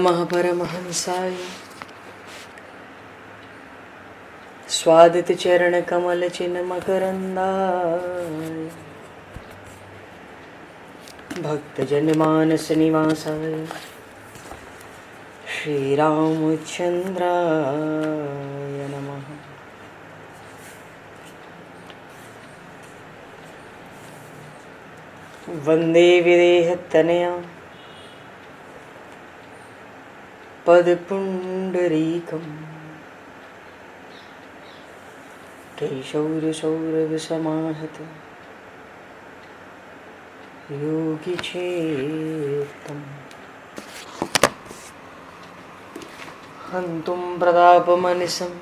महापरमहंसाय स्वादित चरण कमल चिन्ह मकरंदाय भक्तजन मानस निवासाय श्री रामचंद्राय नमः। वंदे विदेहतनया पदपुंडरीकं केशौरसौरभसमाहत योगिचेतं हन्तुं प्रतापमनिशं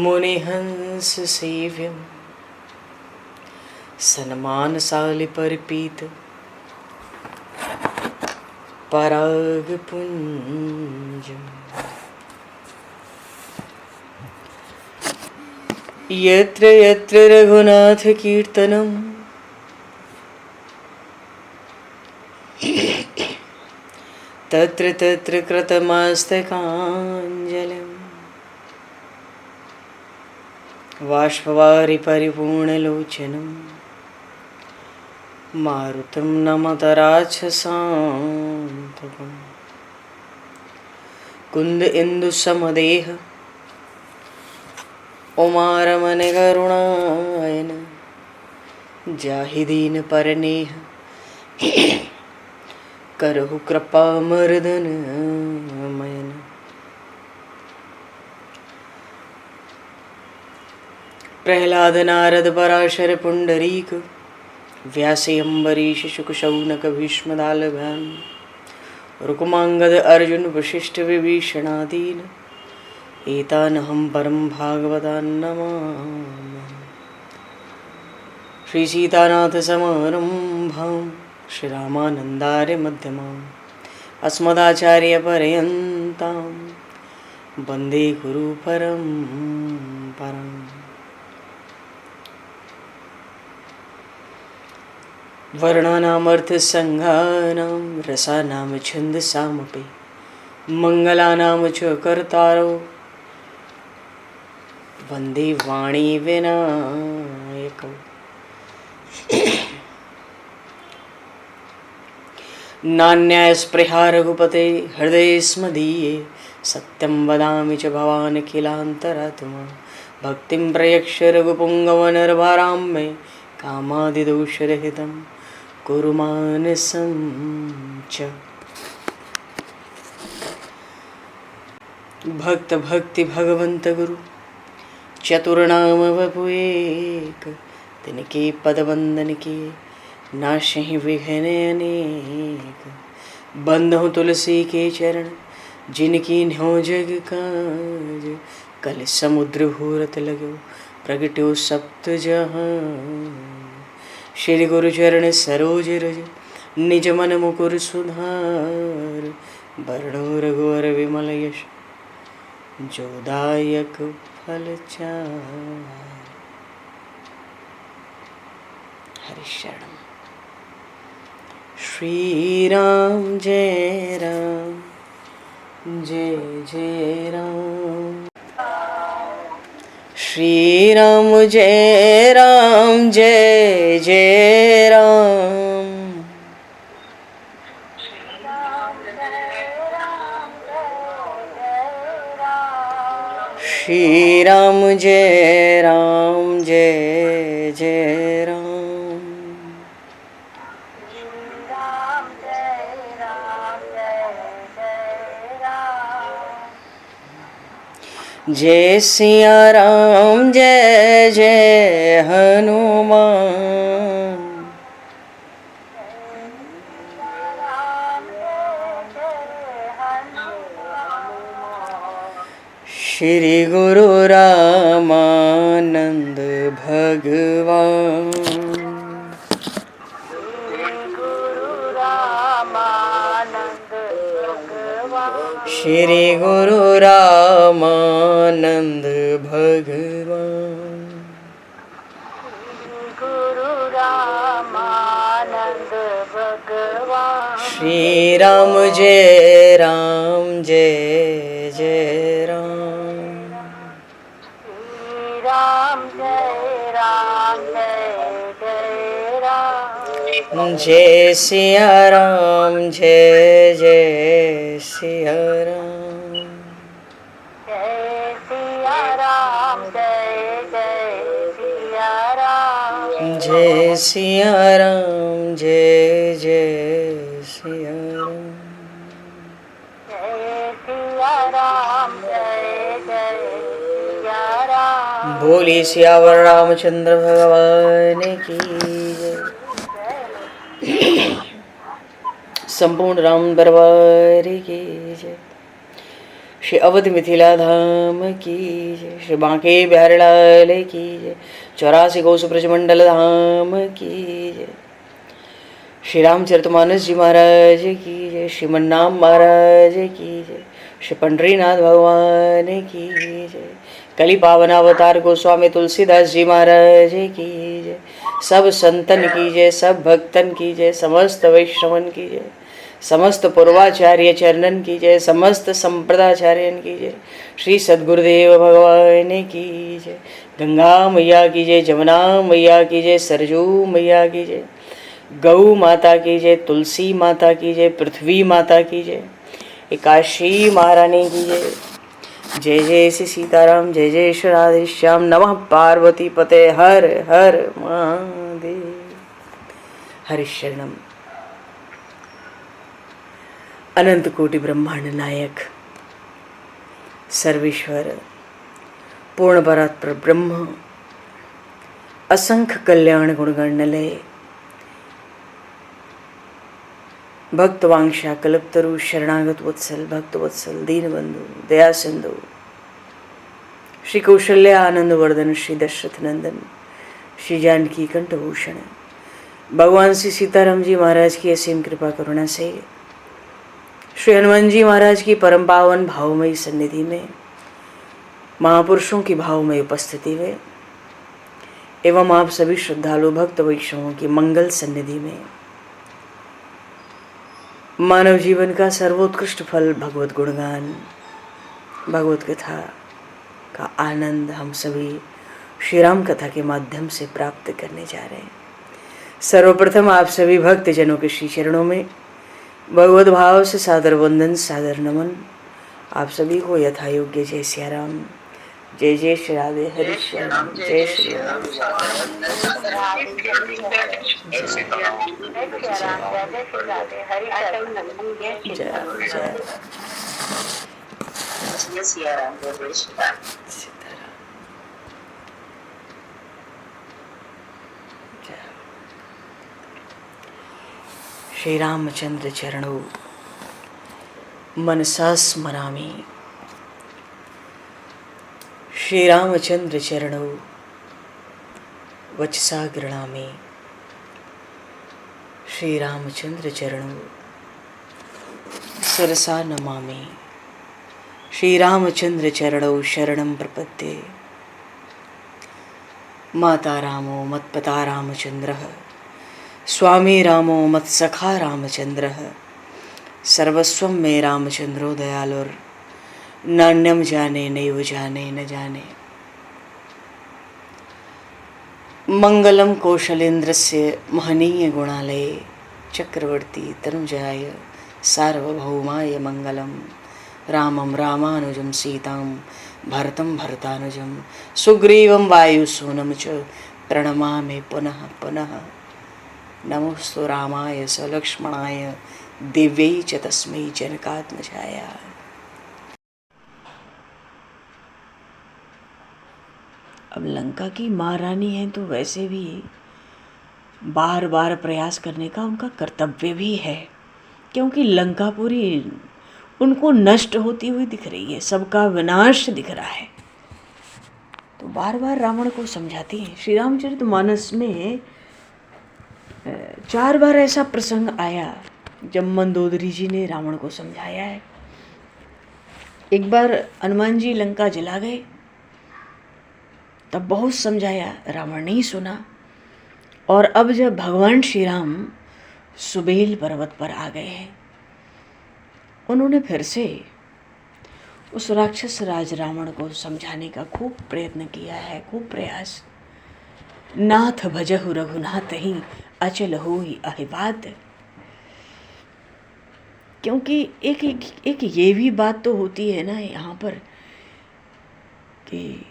मुनिहंससेव्यं सन्मानशालिपरिपीत परागपुञ्जम् यत्र यत्र रघुनाथकीर्तनं तत्र तत्र कृतमस्तकाञ्जलिं बाष्पवारि परिपूर्णलोचनं मारुतं नमत राक्षसान्तकं कुन्द इंदुसमदेह उमारमण करुणायन जाहि दीन परनेह करहु कृपा मर्दन मयन। प्रहलाद नारद पराशर पुंडरीक व्यासे अम्बरीश शुक शौनक भीष्म दालभान रुक्मांगद अर्जुन वशिष्ठ विभीषणादीन एतानहं परम भागवतान् नमामि। श्री सीतानाथ समारंभां श्री रामानन्दार्य मध्यमाम् अस्मदाचार्य पर्यन्तां वन्दे गुरु परम्पराम्। वर्णानामर्थ संज्ञानां रसानां छन्दसामपि मंगलानां च कर्तारो वन्दे वाणी विनायकौ। नान्यास्पृहा रघुपते हृदये स्मदीये सत्यं वदामि च भवान् किलान्तरात्मा भक्तिं प्रयक्ष रघुपुङ्गवनर्वरां मे कामादिदोषरहितं कुरु मानसं च। भक्त भक्ति भगवंत गुरु चतुर्नाम वपु एक तिनके पद वंदन के नाशहि विघ्न अनेक। बंधु तुलसी के चरण जिनकी न्यो जग काज कल समुद्र घोरत लगो प्रगट्यो सप्त जहान। श्री गुरु चरण सरोज रज निज मन मुकुर सुधार वर्णो रघुवर विमल यश जोदायक फलचार। हरिशरण श्री राम जय राम जय जय राम श्री राम जय राम जय जय राम श्री राम जय राम जय जय राम जय सिया राम जय जय हनुमान श्री गुरु रामानंद भगवान श्री गुरु रामानंद भगवान श्री राम जय राम जय जय राम। श्री राम जय जय राम। जय सिया राम जय जय सिया राम। जय सिया राम जय जय सिया राम। जय सिया राम जय जय सिया राम। जय सिया राम जय जय सिया राम। बोली सियावर रामचंद्र भगवान की जय। संपूर्ण राम दरबार की जय। श्री अवध मिथिला धाम की जय। श्री बांके बिहारी लाल की जय। 84 कोस ब्रजमंडल धाम की जय। श्री रामचरितमानस जी महाराज की जय। श्रीमन्नाम महाराज की जय। श्री पंडरीनाथ भगवान की जय। कली पावन अवतार गोस्वामी तुलसीदास जी महाराज की जय। सब संतन की जय, सब भक्तन की जय, समस्त वैष्णवन की जय, समस्त पूर्वाचार्य चरणन की जय, समस्त संप्रदाचार्यन की जय। श्री सद्गुरुदेव भगवान की जय। गंगा मैया की जय, जमुना मैया की जय, सरजू मैया की जय, गौ माता की जय, तुलसी माता की जय, पृथ्वी माता की जय, एकाशी महारानी की जय। जय जय श्री सीताराम, जय जय श्री राधेश्याम। नमः पार्वती पते हर हर महादेव। हरिशरणम। अनंत कोटि ब्रह्मांड नायक सर्वेश्वर पूर्ण परात्पर ब्रह्म असंख्य कल्याण गुणगणलय भक्तवांशा कल्पतरु शरणागत वत्सल भक्त वत्सल दीनबंधु दया सिंधु श्री कौशल्य आनंद वर्धन श्री दशरथ नंदन श्री जानकी कंठभूषण भगवान श्री सीताराम जी महाराज की असीम कृपा करुणा से श्री हनुमान जी महाराज की परम पावन भावमयी सन्निधि में महापुरुषों की भावमयी उपस्थिति में एवं आप सभी श्रद्धालु भक्त वैष्णवों की मंगल सन्निधि में मानव जीवन का सर्वोत्कृष्ट फल भगवत गुणगान भगवत कथा का आनंद हम सभी श्री राम कथा के माध्यम से प्राप्त करने जा रहे हैं। सर्वप्रथम आप सभी भक्त जनों के श्री चरणों में भगवत भाव से सादर वंदन सादर नमन। आप सभी को यथा योग्य जय सिया राम, जय जय श्री राधे हरि श्याम, जय श्री राम। श्री रामचंद्र चरणों मनसा स्मरामि। श्री रामचंद्र चरणों वचसा गृणामि। श्री रामचंद्र चरणों शिरसा नमामि। श्री रामचंद्र चरणों शरणं प्रपद्ये। माता रामो मत्पता रामचंद्रः, स्वामी रामो मत्सखा रामचंद्रः, सर्वस्वं मे रामचंद्रो दयालुर्, नान्यम जाने नैव जाने न जाने। मंगलम कौशलेन्द्रस्य महनीय गुणालये, चक्रवर्ती तनुजाय सार्वभौमाय मंगलम। रामं रामानुजं सीतां भरतं भरतानुजं, सुग्रीवं वायुसूनं च प्रणमामि पुनः पुनः। नमोस्तु रामाय सलक्ष्मणाय दिव्यै च तस्मै जनकात्मजाय। अब लंका की महारानी है तो वैसे भी बार बार प्रयास करने का उनका कर्तव्य भी है, क्योंकि लंका पूरी उनको नष्ट होती हुई दिख रही है, सबका विनाश दिख रहा है। तो बार बार रावण को समझाती हैं। श्री रामचरितमानस में 4 बार ऐसा प्रसंग आया जब मंदोदरी जी ने रावण को समझाया है। एक बार हनुमान जी लंका जला गए, तब बहुत समझाया, रावण नहीं सुना। और अब जब भगवान श्री राम सुबेल पर्वत पर आ गए हैं उन्होंने फिर से उस राक्षस राज रावण को समझाने का खूब प्रयत्न किया है, खूब प्रयास। नाथ भजहु रघुनाथ ही अचल होहि अहिबात। क्योंकि एक ये भी बात तो होती है ना यहाँ पर कि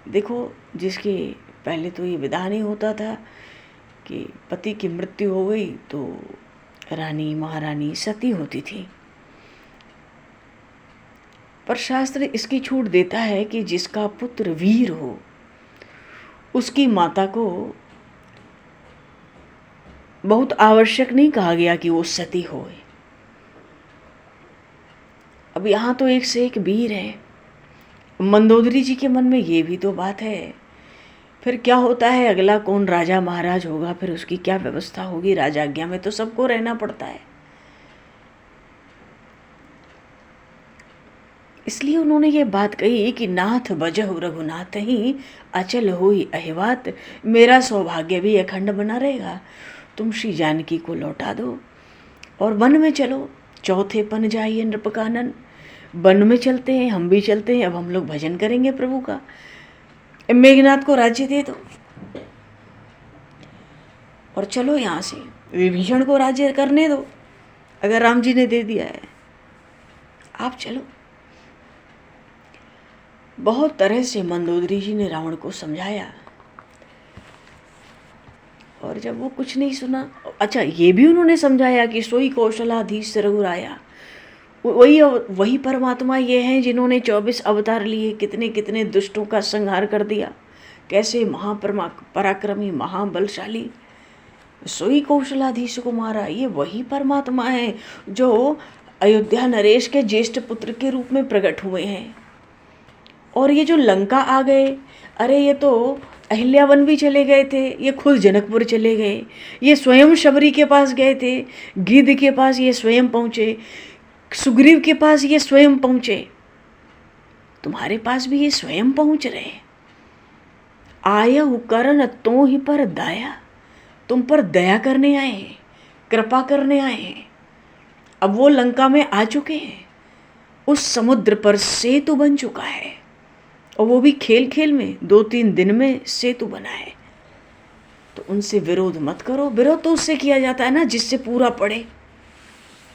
देखो, जिसके पहले तो ये विधान ही होता था कि पति की मृत्यु हो गई तो रानी महारानी सती होती थी, पर शास्त्र इसकी छूट देता है कि जिसका पुत्र वीर हो उसकी माता को बहुत आवश्यक नहीं कहा गया कि वो सती होए। अब यहाँ तो एक से एक वीर है। मंदोदरी जी के मन में ये भी तो बात है, फिर क्या होता है, अगला कौन राजा महाराज होगा, फिर उसकी क्या व्यवस्था होगी। राजाज्ञा में तो सबको रहना पड़ता है। इसलिए उन्होंने ये बात कही कि नाथ भजहु रघुनाथ ही अचल होई अहिवात। मेरा सौभाग्य भी अखंड बना रहेगा, तुम श्री जानकी को लौटा दो और वन में चलो। चौथे पन जाइए नृपकानन, वन में चलते हैं, हम भी चलते हैं। अब हम लोग भजन करेंगे प्रभु का। मेघनाथ को राज्य दे दो और चलो यहाँ से। विभीषण को राज्य करने दो, अगर राम जी ने दे दिया है, आप चलो। बहुत तरह से मंदोदरी जी ने रावण को समझाया, और जब वो कुछ नहीं सुना, अच्छा ये भी उन्होंने समझाया कि सोई कौशलाधीश रघुराया। वही परमात्मा ये हैं जिन्होंने 24 अवतार लिए, कितने कितने दुष्टों का संहार कर दिया, कैसे पराक्रमी महाबलशाली। सोई कौशलाधीश को मारा, ये वही परमात्मा है जो अयोध्या नरेश के ज्येष्ठ पुत्र के रूप में प्रकट हुए हैं। और ये जो लंका आ गए, अरे ये तो अहिल्यावन भी चले गए थे, ये खुद जनकपुर चले गए, ये स्वयं शबरी के पास गए थे, गिद्ध के पास ये स्वयं पहुँचे, सुग्रीव के पास ये स्वयं पहुँचे, तुम्हारे पास भी ये स्वयं पहुँच रहे। आयहु करन तो ही पर दया, तुम पर दया करने आए हैं, कृपा करने आए हैं। अब वो लंका में आ चुके हैं, उस समुद्र पर सेतु बन चुका है, और वो भी खेल खेल में 2-3 दिन में सेतु बना है। तो उनसे विरोध मत करो। विरोध तो उससे किया जाता है ना जिससे पूरा पड़े।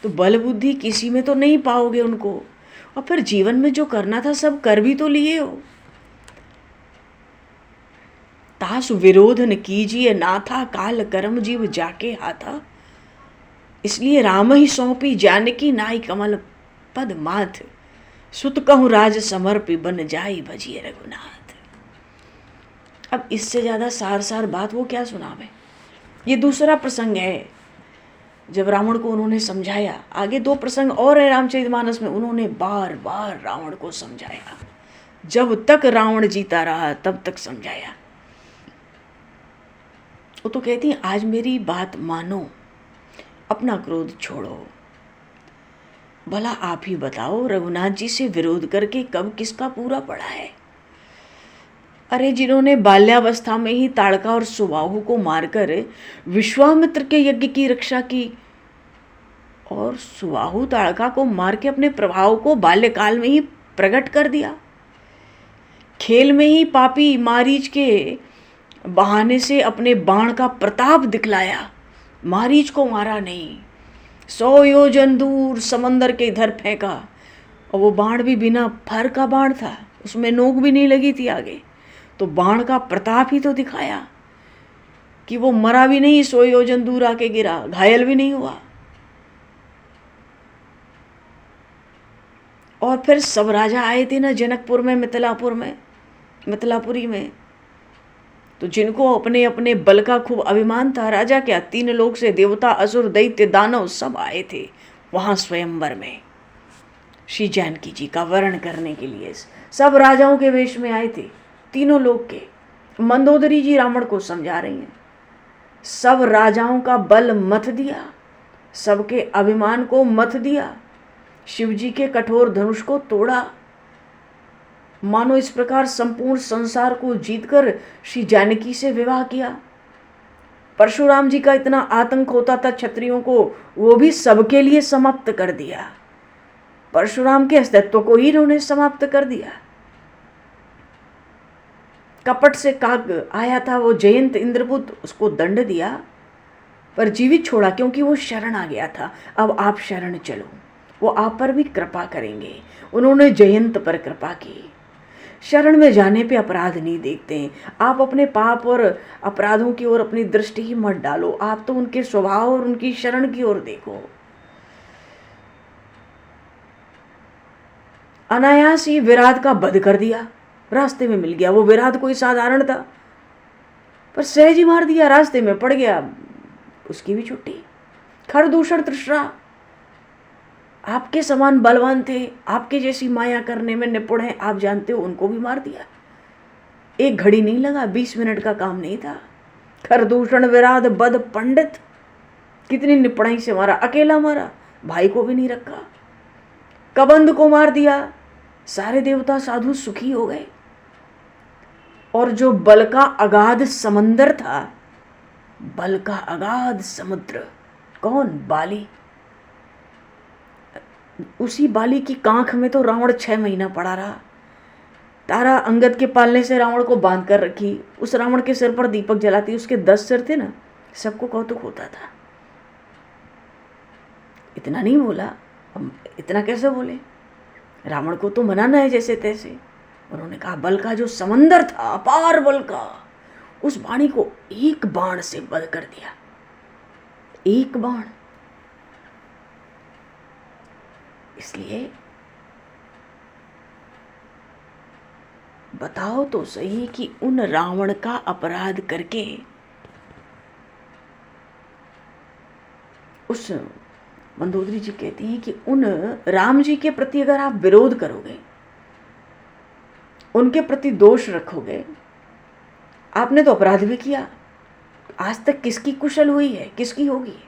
तो बल बुद्धि किसी में तो नहीं पाओगे उनको, और फिर जीवन में जो करना था सब कर भी तो लिए हो। तासु विरोध न कीजिए नाथा, काल कर्म जीव जाके हाथा। इसलिए राम ही सौंपी जानकी, नाई कमल पद माथ। सुत कहूँ राज समर्पी, बन जाई भजिए रघुनाथ। अब इससे ज्यादा सार बात वो क्या सुनावे। ये दूसरा प्रसंग है जब रावण को उन्होंने समझाया। आगे 2 प्रसंग और है रामचरितमानस में, उन्होंने बार बार रावण को समझाया। जब तक रावण जीता रहा तब तक समझाया। वो तो कहती हैं आज मेरी बात मानो, अपना क्रोध छोड़ो। भला आप ही बताओ, रघुनाथ जी से विरोध करके कब किसका पूरा पड़ा है। अरे जिन्होंने बाल्यावस्था में ही ताड़का और सुबाहु को मारकर विश्वामित्र के यज्ञ की रक्षा की, और सुबाहु ताड़का को मार के अपने प्रभाव को बाल्यकाल में ही प्रकट कर दिया। खेल में ही पापी मारीच के बहाने से अपने बाण का प्रताप दिखलाया, मारीच को मारा नहीं। 100 योजन दूर समंदर के इधर फेंका, और वो बाण भी बिना फर का बाण था, उसमें नोक भी नहीं लगी थी आगे। तो बाण का प्रताप ही तो दिखाया कि वो मरा भी नहीं, 100 योजन दूर आके गिरा, घायल भी नहीं हुआ। और फिर सब राजा आए थे ना जनकपुर में, मिथिलापुरी में, तो जिनको अपने अपने बल का खूब अभिमान था, राजा क्या 3 लोक से देवता असुर दैत्य दानव सब आए थे वहां स्वयंवर में श्री जानकी जी का वर्ण करने के लिए। सब राजाओं के वेश में आए थे, तीनों लोक के। मंदोदरी जी रावण को समझा रही हैं, सब राजाओं का बल मत दिया, सबके अभिमान को मत दिया, शिव जी के कठोर धनुष को तोड़ा। मानो इस प्रकार संपूर्ण संसार को जीतकर श्री जानकी से विवाह किया। परशुराम जी का इतना आतंक होता था क्षत्रियों को, वो भी सबके लिए समाप्त कर दिया। परशुराम के अस्तित्व को ही इन्होंने समाप्त कर दिया। कपट से काग आया था वो जयंत इंद्रबुद्ध, उसको दंड दिया पर जीवित छोड़ा क्योंकि वो शरण आ गया था। अब आप शरण चलो, वो आप पर भी कृपा करेंगे। उन्होंने जयंत पर कृपा की। शरण में जाने पे अपराध नहीं देखते हैं। आप अपने पाप और अपराधों की ओर अपनी दृष्टि ही मत डालो, आप तो उनके स्वभाव और उनकी शरण की ओर देखो। अनायास ही विराट का वध कर दिया, रास्ते में मिल गया। वो विराट कोई साधारण था, पर सहज ही मार दिया, रास्ते में पड़ गया, उसकी भी छुट्टी। खरदूषण तृष्णा आपके समान बलवान थे, आपके जैसी माया करने में निपुण है, आप जानते हो, उनको भी मार दिया। एक घड़ी नहीं लगा, 20 मिनट का काम नहीं था। खरदूषण विराट बद पंडित कितनी निपुणाई से मारा, अकेला मारा, भाई को भी नहीं रखा। कबंध को मार दिया, सारे देवता साधु सुखी हो गए। और जो बल का अगाध समंदर था, बल का अगाध समुद्र, कौन? बाली। उसी बाली की कांख में तो रावण 6 महीना पड़ा रहा। तारा अंगद के पालने से रावण को बांध कर रखी। उस रावण के सिर पर दीपक जलाती, उसके 10 सिर थे ना, सबको कौतुक होता था। इतना नहीं बोला, इतना कैसे बोले? रावण को तो मनाना है जैसे तैसे। उन्होंने कहा बल का जो समंदर था, अपार बल का, उस वाणी को एक बाण से वध कर दिया। एक बाण। इसलिए बताओ तो सही कि उन रावण का अपराध करके उस मंदोदरी जी कहती हैं कि उन राम जी के प्रति अगर आप विरोध करोगे, उनके प्रति दोष रखोगे, आपने तो अपराध भी किया। आज तक किसकी कुशल हुई है, किसकी होगी?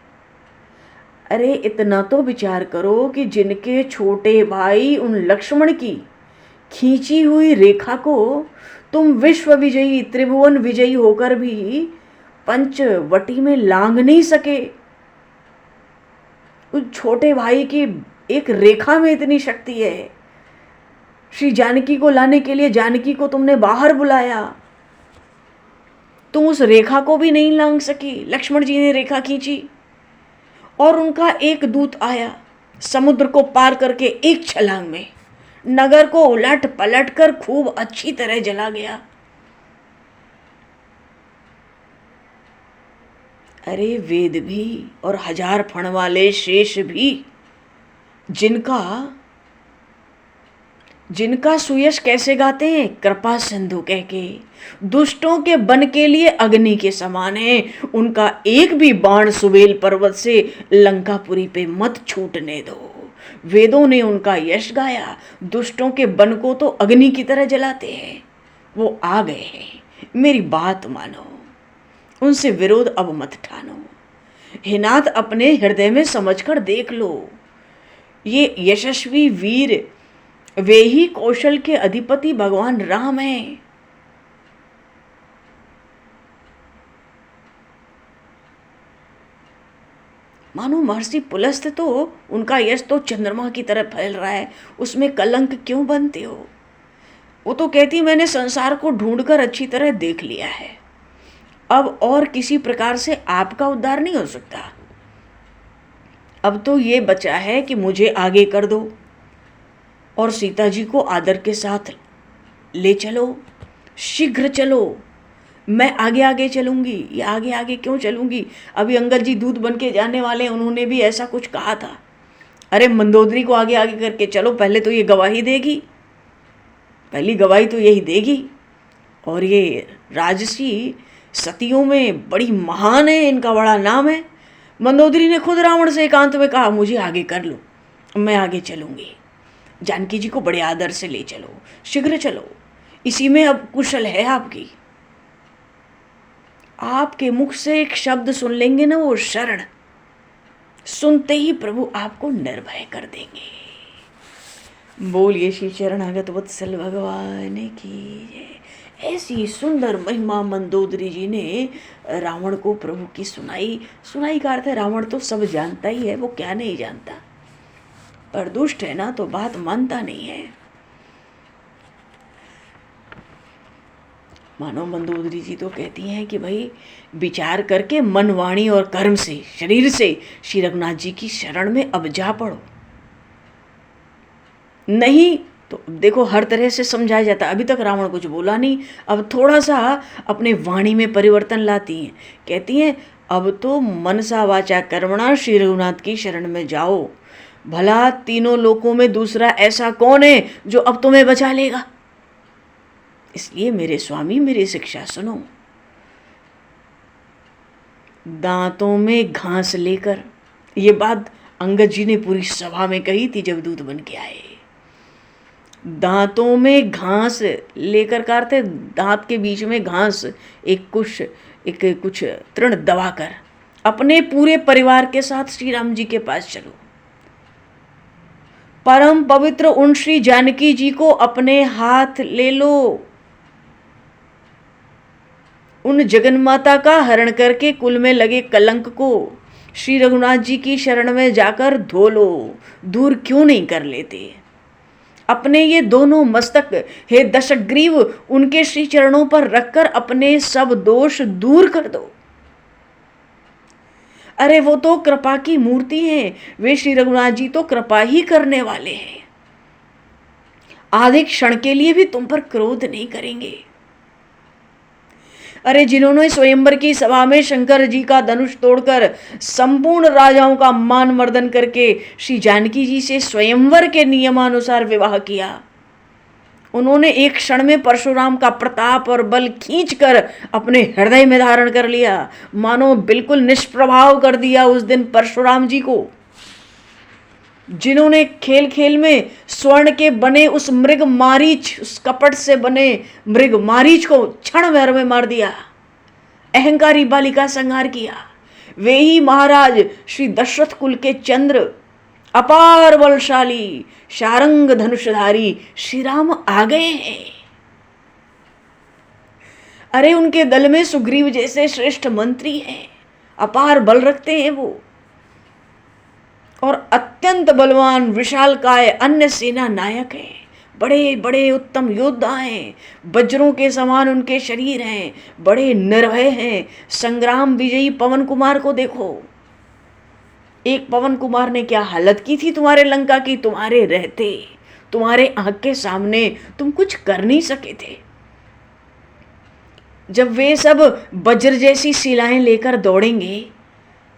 अरे इतना तो विचार करो कि जिनके छोटे भाई उन लक्ष्मण की खींची हुई रेखा को तुम विश्व विजयी, त्रिभुवन विजयी होकर भी पंचवटी में लांग नहीं सके। उस छोटे भाई की एक रेखा में इतनी शक्ति है। श्री जानकी को लाने के लिए जानकी को तुमने बाहर बुलाया, तुम उस रेखा को भी नहीं लांग सकी। लक्ष्मण जी ने रेखा खींची और उनका एक दूत आया, समुद्र को पार करके एक छलांग में नगर को उलट पलट कर खूब अच्छी तरह जला गया। अरे वेद भी और 1000 फण वाले शेष भी, जिनका सुयश कैसे गाते हैं? कृपा सिंधु कह के, दुष्टों के बन के लिए अग्नि के समान है। उनका एक भी बाण सुबेल पर्वत से लंकापुरी पे मत छूटने दो। वेदों ने उनका यश गाया। दुष्टों के बन को तो अग्नि की तरह जलाते हैं। वो आ गए हैं, मेरी बात मानो, उनसे विरोध अब मत ठानो। हे नाथ, अपने हृदय में समझकर देख लो, ये यशस्वी वीर वे ही कौशल के अधिपति भगवान राम हैं। मानो महर्षि पुलस्त, तो उनका यश तो चंद्रमा की तरह फैल रहा है, उसमें कलंक क्यों बनते हो? वो तो कहती मैंने संसार को ढूंढकर अच्छी तरह देख लिया है, अब और किसी प्रकार से आपका उद्धार नहीं हो सकता। अब तो ये बचा है कि मुझे आगे कर दो और सीता जी को आदर के साथ ले चलो, शीघ्र चलो। मैं आगे आगे चलूंगी। ये आगे आगे क्यों चलूंगी? अभी अंगद जी दूत बन के जाने वाले, उन्होंने भी ऐसा कुछ कहा था। अरे मंदोदरी को आगे आगे करके चलो, पहले तो ये गवाही देगी, पहली गवाही तो यही देगी। और ये राजसी सतियों में बड़ी महान है, इनका बड़ा नाम है। मंदोदरी ने खुद रावण से एकांत में कहा मुझे आगे कर लो, मैं आगे चलूंगी। जानकी जी को बड़े आदर से ले चलो, शीघ्र चलो, इसी में अब कुशल है आपकी। आपके मुख से एक शब्द सुन लेंगे ना, वो शरण, सुनते ही प्रभु आपको निर्भय कर देंगे। बोलिए श्री चरणागत वत्सल भगवान की जय। ऐसी सुंदर महिमा मंदोदरी जी ने रावण को प्रभु की सुनाई। सुनाई का अर्थ है रावण तो सब जानता ही है, वो क्या नहीं जानता। पर दुष्ट है ना तो बात मानता नहीं है। मानो मंदोदरी जी तो कहती हैं कि भाई विचार करके मन, वाणी और कर्म से, शरीर से श्री रघुनाथ जी की शरण में अब जा पड़ो। नहीं तो देखो हर तरह से समझाया जाता। अभी तक रावण कुछ बोला नहीं, अब थोड़ा सा अपने वाणी में परिवर्तन लाती हैं। कहती हैं अब तो मनसा वाचा कर्मणा श्री रघुनाथ की शरण में जाओ। भला तीनों लोकों में दूसरा ऐसा कौन है जो अब तुम्हें बचा लेगा। इसलिए मेरे स्वामी मेरी शिक्षा सुनो। दांतों में घास लेकर, ये बात अंगद जी ने पूरी सभा में कही थी जब दूत बन के आए। दांतों में घास लेकर करते, दांत के बीच में घास, एक कुछ तृण दबाकर अपने पूरे परिवार के साथ श्री राम जी के पास चलो। परम पवित्र उन श्री जानकी जी को अपने हाथ ले लो। उन जगन्माता का हरण करके कुल में लगे कलंक को श्री रघुनाथ जी की शरण में जाकर धो लो। दूर क्यों नहीं कर लेते अपने ये दोनों मस्तक, हे दशग्रीव, उनके श्री चरणों पर रखकर अपने सब दोष दूर कर दो। अरे वो तो कृपा की मूर्ति है, वे श्री रघुनाथ जी तो कृपा ही करने वाले हैं। आधे क्षण के लिए भी तुम पर क्रोध नहीं करेंगे। अरे जिन्होंने स्वयंवर की सभा में शंकर जी का धनुष तोड़कर संपूर्ण राजाओं का मान मर्दन करके श्री जानकी जी से स्वयंवर के नियमानुसार विवाह किया, उन्होंने एक क्षण में परशुराम का प्रताप और बल खींचकर अपने हृदय में धारण कर लिया। मानो बिल्कुल निष्प्रभाव कर दिया उस दिन परशुराम जी को। जिन्होंने खेल खेल में स्वर्ण के बने उस मृग मारीच, उस कपट से बने मृग मारीच को क्षण भर में मार दिया, अहंकारी बालिका संहार किया, वे ही महाराज श्री दशरथ कुल के चंद्र, अपार बलशाली शारंग धनुषधारी श्री राम आ गए हैं। अरे उनके दल में सुग्रीव जैसे श्रेष्ठ मंत्री हैं, अपार बल रखते हैं वो, और अत्यंत बलवान विशालकाय अन्य सेना नायक हैं, बड़े बड़े उत्तम योद्धा हैं, वज्रों के समान उनके शरीर हैं, बड़े निर्भय हैं। संग्राम विजयी पवन कुमार को देखो, एक पवन कुमार ने क्या हालत की थी तुम्हारे लंका की, तुम्हारे रहते, तुम्हारे आंख के सामने तुम कुछ कर नहीं सके थे। जब वे सब वज्र जैसी शिलाएं लेकर दौड़ेंगे,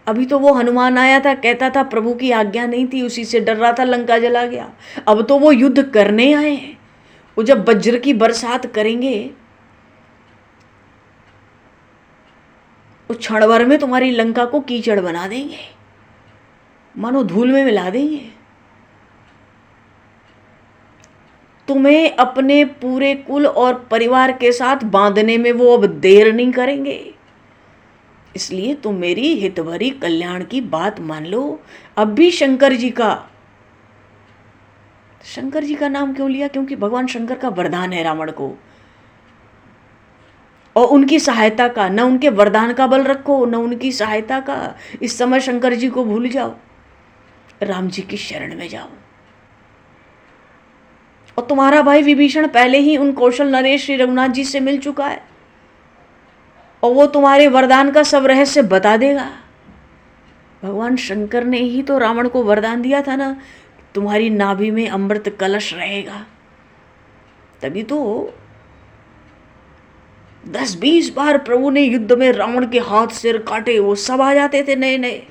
अभी तो वो हनुमान आया था, कहता था प्रभु की आज्ञा नहीं थी, उसी से डर रहा था, लंका जला गया। अब तो वो युद्ध करने आए हैं। वो जब वज्र की बरसात करेंगे, उस क्षण भर में तुम्हारी लंका को कीचड़ बना देंगे, मानो धूल में मिला देंगे। तुम्हें अपने पूरे कुल और परिवार के साथ बांधने में वो अब देर नहीं करेंगे। इसलिए तुम मेरी हितभरी कल्याण की बात मान लो। अब भी शंकर जी का नाम क्यों लिया? क्योंकि भगवान शंकर का वरदान है रावण को, और उनकी सहायता का, न उनके वरदान का बल रखो न उनकी सहायता का। इस समय शंकर जी को भूल जाओ, राम जी की शरण में जाओ। और तुम्हारा भाई विभीषण पहले ही उन कौशल नरेश श्री रघुनाथ जी से मिल चुका है, और वो तुम्हारे वरदान का सब रहस्य बता देगा। भगवान शंकर ने ही तो रावण को वरदान दिया था ना, तुम्हारी नाभि में अमृत कलश रहेगा। तभी तो 10-20 बार प्रभु ने युद्ध में रावण के हाथ सिर काटे, वो सब आ जाते थे नए नए।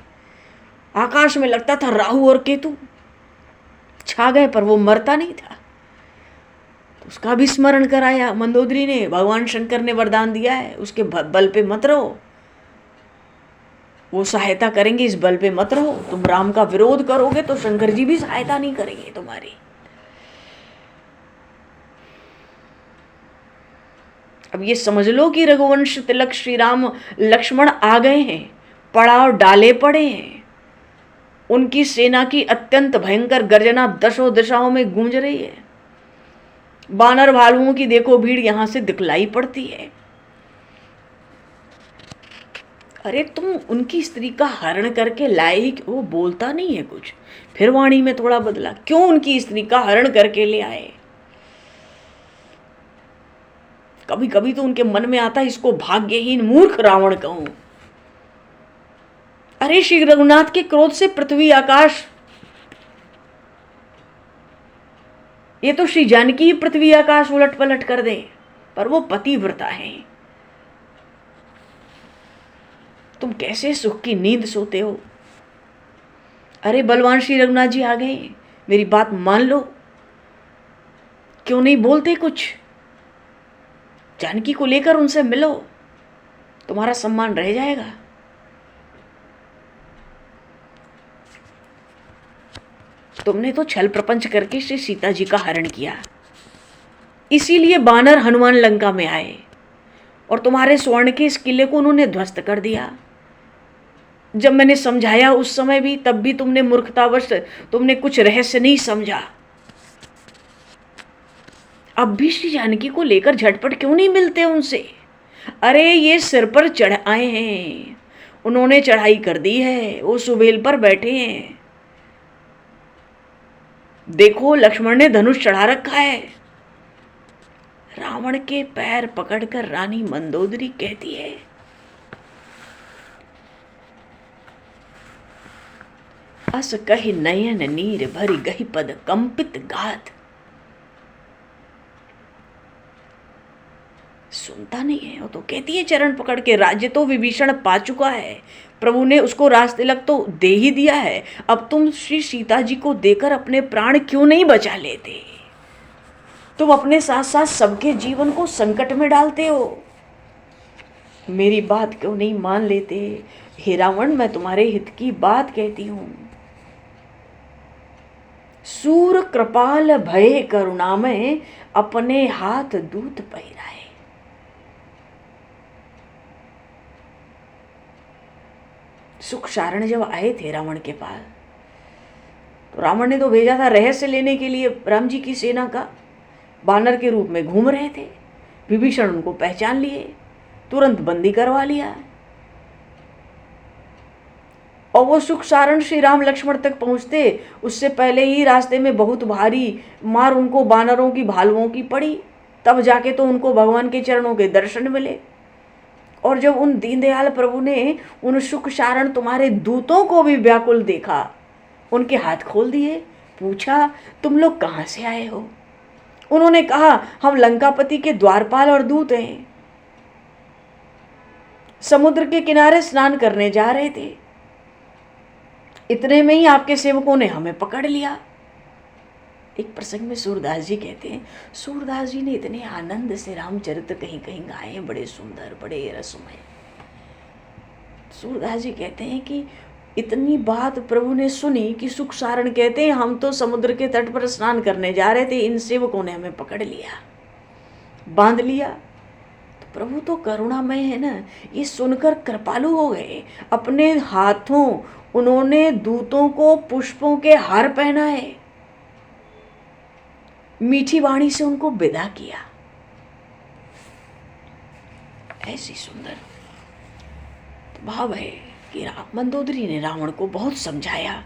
आकाश में लगता था राहु और केतु छा गए, पर वो मरता नहीं था। तो उसका भी स्मरण कराया मंदोदरी ने। भगवान शंकर ने वरदान दिया है, उसके बल पे मत रहो, वो सहायता करेंगे, इस बल पे मत रहो। तुम राम का विरोध करोगे तो शंकर जी भी सहायता नहीं करेंगे तुम्हारी। अब ये समझ लो कि रघुवंश तिलक श्री राम लक्ष्मण आ गए हैं, पड़ाव डाले पड़े हैं। उनकी सेना की अत्यंत भयंकर गर्जना दशों दिशाओं में गूंज रही है। बानर भालुओं की देखो भीड़ यहां से दिखलाई पड़ती है। अरे तुम उनकी स्त्री का हरण करके लाए ही, वो बोलता नहीं है कुछ, फिर वाणी में थोड़ा बदला, क्यों उनकी स्त्री का हरण करके ले आए। कभी कभी तो उनके मन में आता है इसको भाग्यहीन मूर्ख रावण कहूं। अरे श्री रघुनाथ के क्रोध से पृथ्वी आकाश, ये तो श्री जानकी ही पृथ्वी आकाश उलट पलट कर दे, पर वो पतिव्रता है। तुम कैसे सुख की नींद सोते हो। अरे बलवान श्री रघुनाथ जी आ गए, मेरी बात मान लो, क्यों नहीं बोलते कुछ। जानकी को लेकर उनसे मिलो, तुम्हारा सम्मान रह जाएगा। तुमने तो छल प्रपंच करके श्री सीता जी का हरण किया, इसीलिए बानर हनुमान लंका में आए और तुम्हारे स्वर्ण के इस किले को उन्होंने ध्वस्त कर दिया। जब मैंने समझाया उस समय भी, तब भी तुमने मूर्खतावश, तुमने कुछ रहस्य नहीं समझा। अब भी श्री जानकी को लेकर झटपट क्यों नहीं मिलते उनसे। अरे ये सिर पर चढ़ आए हैं, उन्होंने चढ़ाई कर दी है, वो सुबेल पर बैठे हैं। देखो लक्ष्मण ने धनुष चढ़ा रखा है। रावण के पैर पकड़कर रानी मंदोदरी कहती है, अस कहि नयन नीर भरी गही पद कंपित गात। सुनता नहीं है, वो तो कहती है चरण पकड़ के, राज्य तो विभीषण पा चुका है, प्रभु ने उसको राज तिलक तो दे ही दिया है, अब तुम श्री सीता जी को देकर अपने प्राण क्यों नहीं बचा लेते। तुम अपने साथ साथ सबके जीवन को संकट में डालते हो, मेरी बात क्यों नहीं मान लेते। हे रावण, मैं तुम्हारे हित की बात कहती हूं। सूर कृपाल भय करुणा में अपने हाथ दूत पहिराए। सुख सारण जब आए थे रावण के पास, तो रावण ने तो भेजा था रहस्य लेने के लिए राम जी की सेना का। बानर के रूप में घूम रहे थे, विभीषण उनको पहचान लिए, तुरंत बंदी करवा लिया। और वो सुख सारण श्री राम लक्ष्मण तक पहुंचते उससे पहले ही रास्ते में बहुत भारी मार उनको बानरों की भालुओं की पड़ी, तब जाके तो उनको भगवान के चरणों के दर्शन मिले। और जब उन दीनदयाल प्रभु ने उन सुख सारण तुम्हारे दूतों को भी व्याकुल देखा, उनके हाथ खोल दिए, पूछा तुम लोग कहाँ से आए हो। उन्होंने कहा हम लंकापति के द्वारपाल और दूत हैं, समुद्र के किनारे स्नान करने जा रहे थे, इतने में ही आपके सेवकों ने हमें पकड़ लिया। एक प्रसंग में सूरदास जी कहते हैं, सूरदास जी ने इतने आनंद से रामचरित्र कहीं कहीं गाए, बड़े सुंदर, बड़े रसमय। सूरदास जी कहते हैं कि इतनी बात प्रभु ने सुनी कि सुख सारण कहते हैं हम तो समुद्र के तट पर स्नान करने जा रहे थे, इन सेवकों ने हमें पकड़ लिया, बांध लिया। तो प्रभु तो करुणामय है ना, ये सुनकर कृपालु हो गए। अपने हाथों उन्होंने दूतों को पुष्पों के हार पहनाए, मीठी वाणी से उनको विदा किया। ऐसी सुंदर भाव है कि मंदोदरी ने रावण को बहुत समझाया।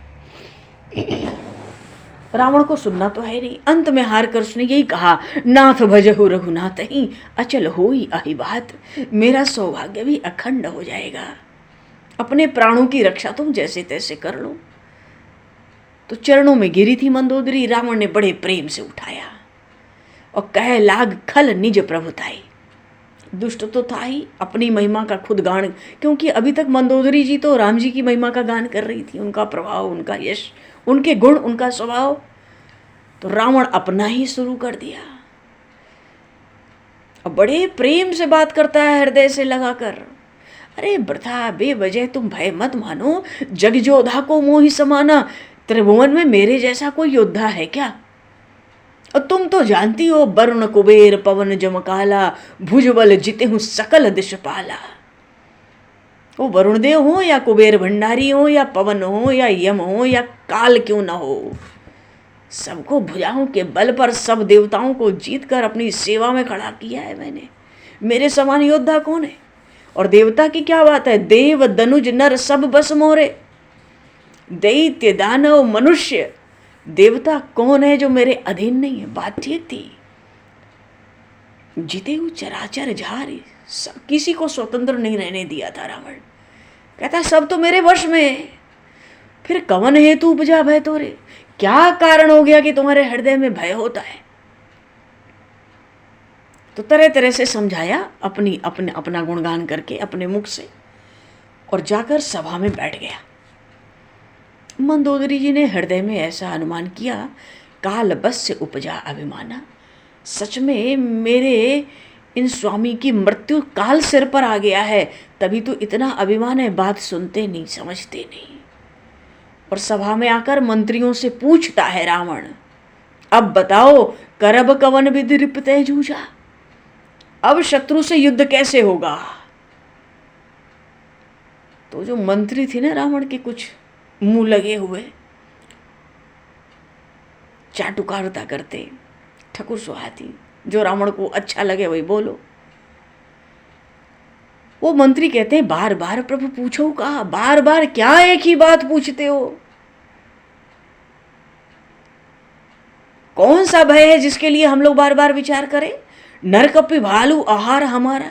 रावण को सुनना तो है नहीं। अंत में हार कर उसने यही कहा, नाथ भजहु रघुनाथ ही अचल होई आही बात। मेरा सौभाग्य भी अखंड हो जाएगा, अपने प्राणों की रक्षा तुम जैसे तैसे कर लो। तो चरणों में गिरी थी मंदोदरी, रावण ने बड़े प्रेम से उठाया और कह लाग खल निज प्रभुताई। दुष्ट तो था ही, अपनी महिमा का खुद गान, क्योंकि अभी तक मंदोदरी जी तो राम जी की महिमा का गान कर रही थी, उनका प्रभाव, उनका यश, उनके गुण, उनका स्वभाव। तो रावण अपना ही शुरू कर दिया और बड़े प्रेम से बात करता है, हृदय से लगाकर। अरे वृथा बेवजह तुम भय मत मानो, जग जोधा को मोहि समाना। त्रिभुवन में मेरे जैसा कोई योद्धा है क्या। और तुम तो जानती हो, वरुण कुबेर पवन जमकाला, भुजबल जिते हूँ सकल दिशपाला। वो वरुण देव हो या कुबेर भंडारी हो या पवन हो या यम हो या काल क्यों न हो, सबको भुजाओं के बल पर सब देवताओं को जीत कर अपनी सेवा में खड़ा किया है मैंने। मेरे समान योद्धा कौन है। और देवता की क्या बात है, देव दनुज नर सब बस मोरे, दैत्य दानव मनुष्य, देवता कौन है जो मेरे अधीन नहीं है। बात ठीक थी। जीते हुए चराचर झारी, सब किसी को स्वतंत्र नहीं रहने दिया था रावण। कहता सब तो मेरे वश में है, फिर कवन हेतु उपजा भय तोरे, क्या कारण हो गया कि तुम्हारे हृदय में भय होता है। तो तरह तरह से समझाया, अपना गुणगान करके अपने मुख से, और जाकर सभा में बैठ गया। मंदोदरी जी ने हृदय में ऐसा अनुमान किया, काल बस से उपजा अभिमाना, सच में मेरे इन स्वामी की मृत्यु काल सिर पर आ गया है, तभी तो इतना अभिमान है, बात सुनते नहीं, समझते नहीं। और सभा में आकर मंत्रियों से पूछता है रावण, अब बताओ करब कवन विधि रिपते जूझा, अब शत्रु से युद्ध कैसे होगा। तो जो मंत्री थे ना रावण के, कुछ मुंह लगे हुए, चाटुकारिता करते, ठकुर सुहाती, जो रावण को अच्छा लगे वही बोलो। वो मंत्री कहते हैं, बार बार प्रभु पूछो कहा, बार बार क्या एक ही बात पूछते हो। कौन सा भय है जिसके लिए हम लोग बार बार विचार करें। नरकपि भालू आहार हमारा,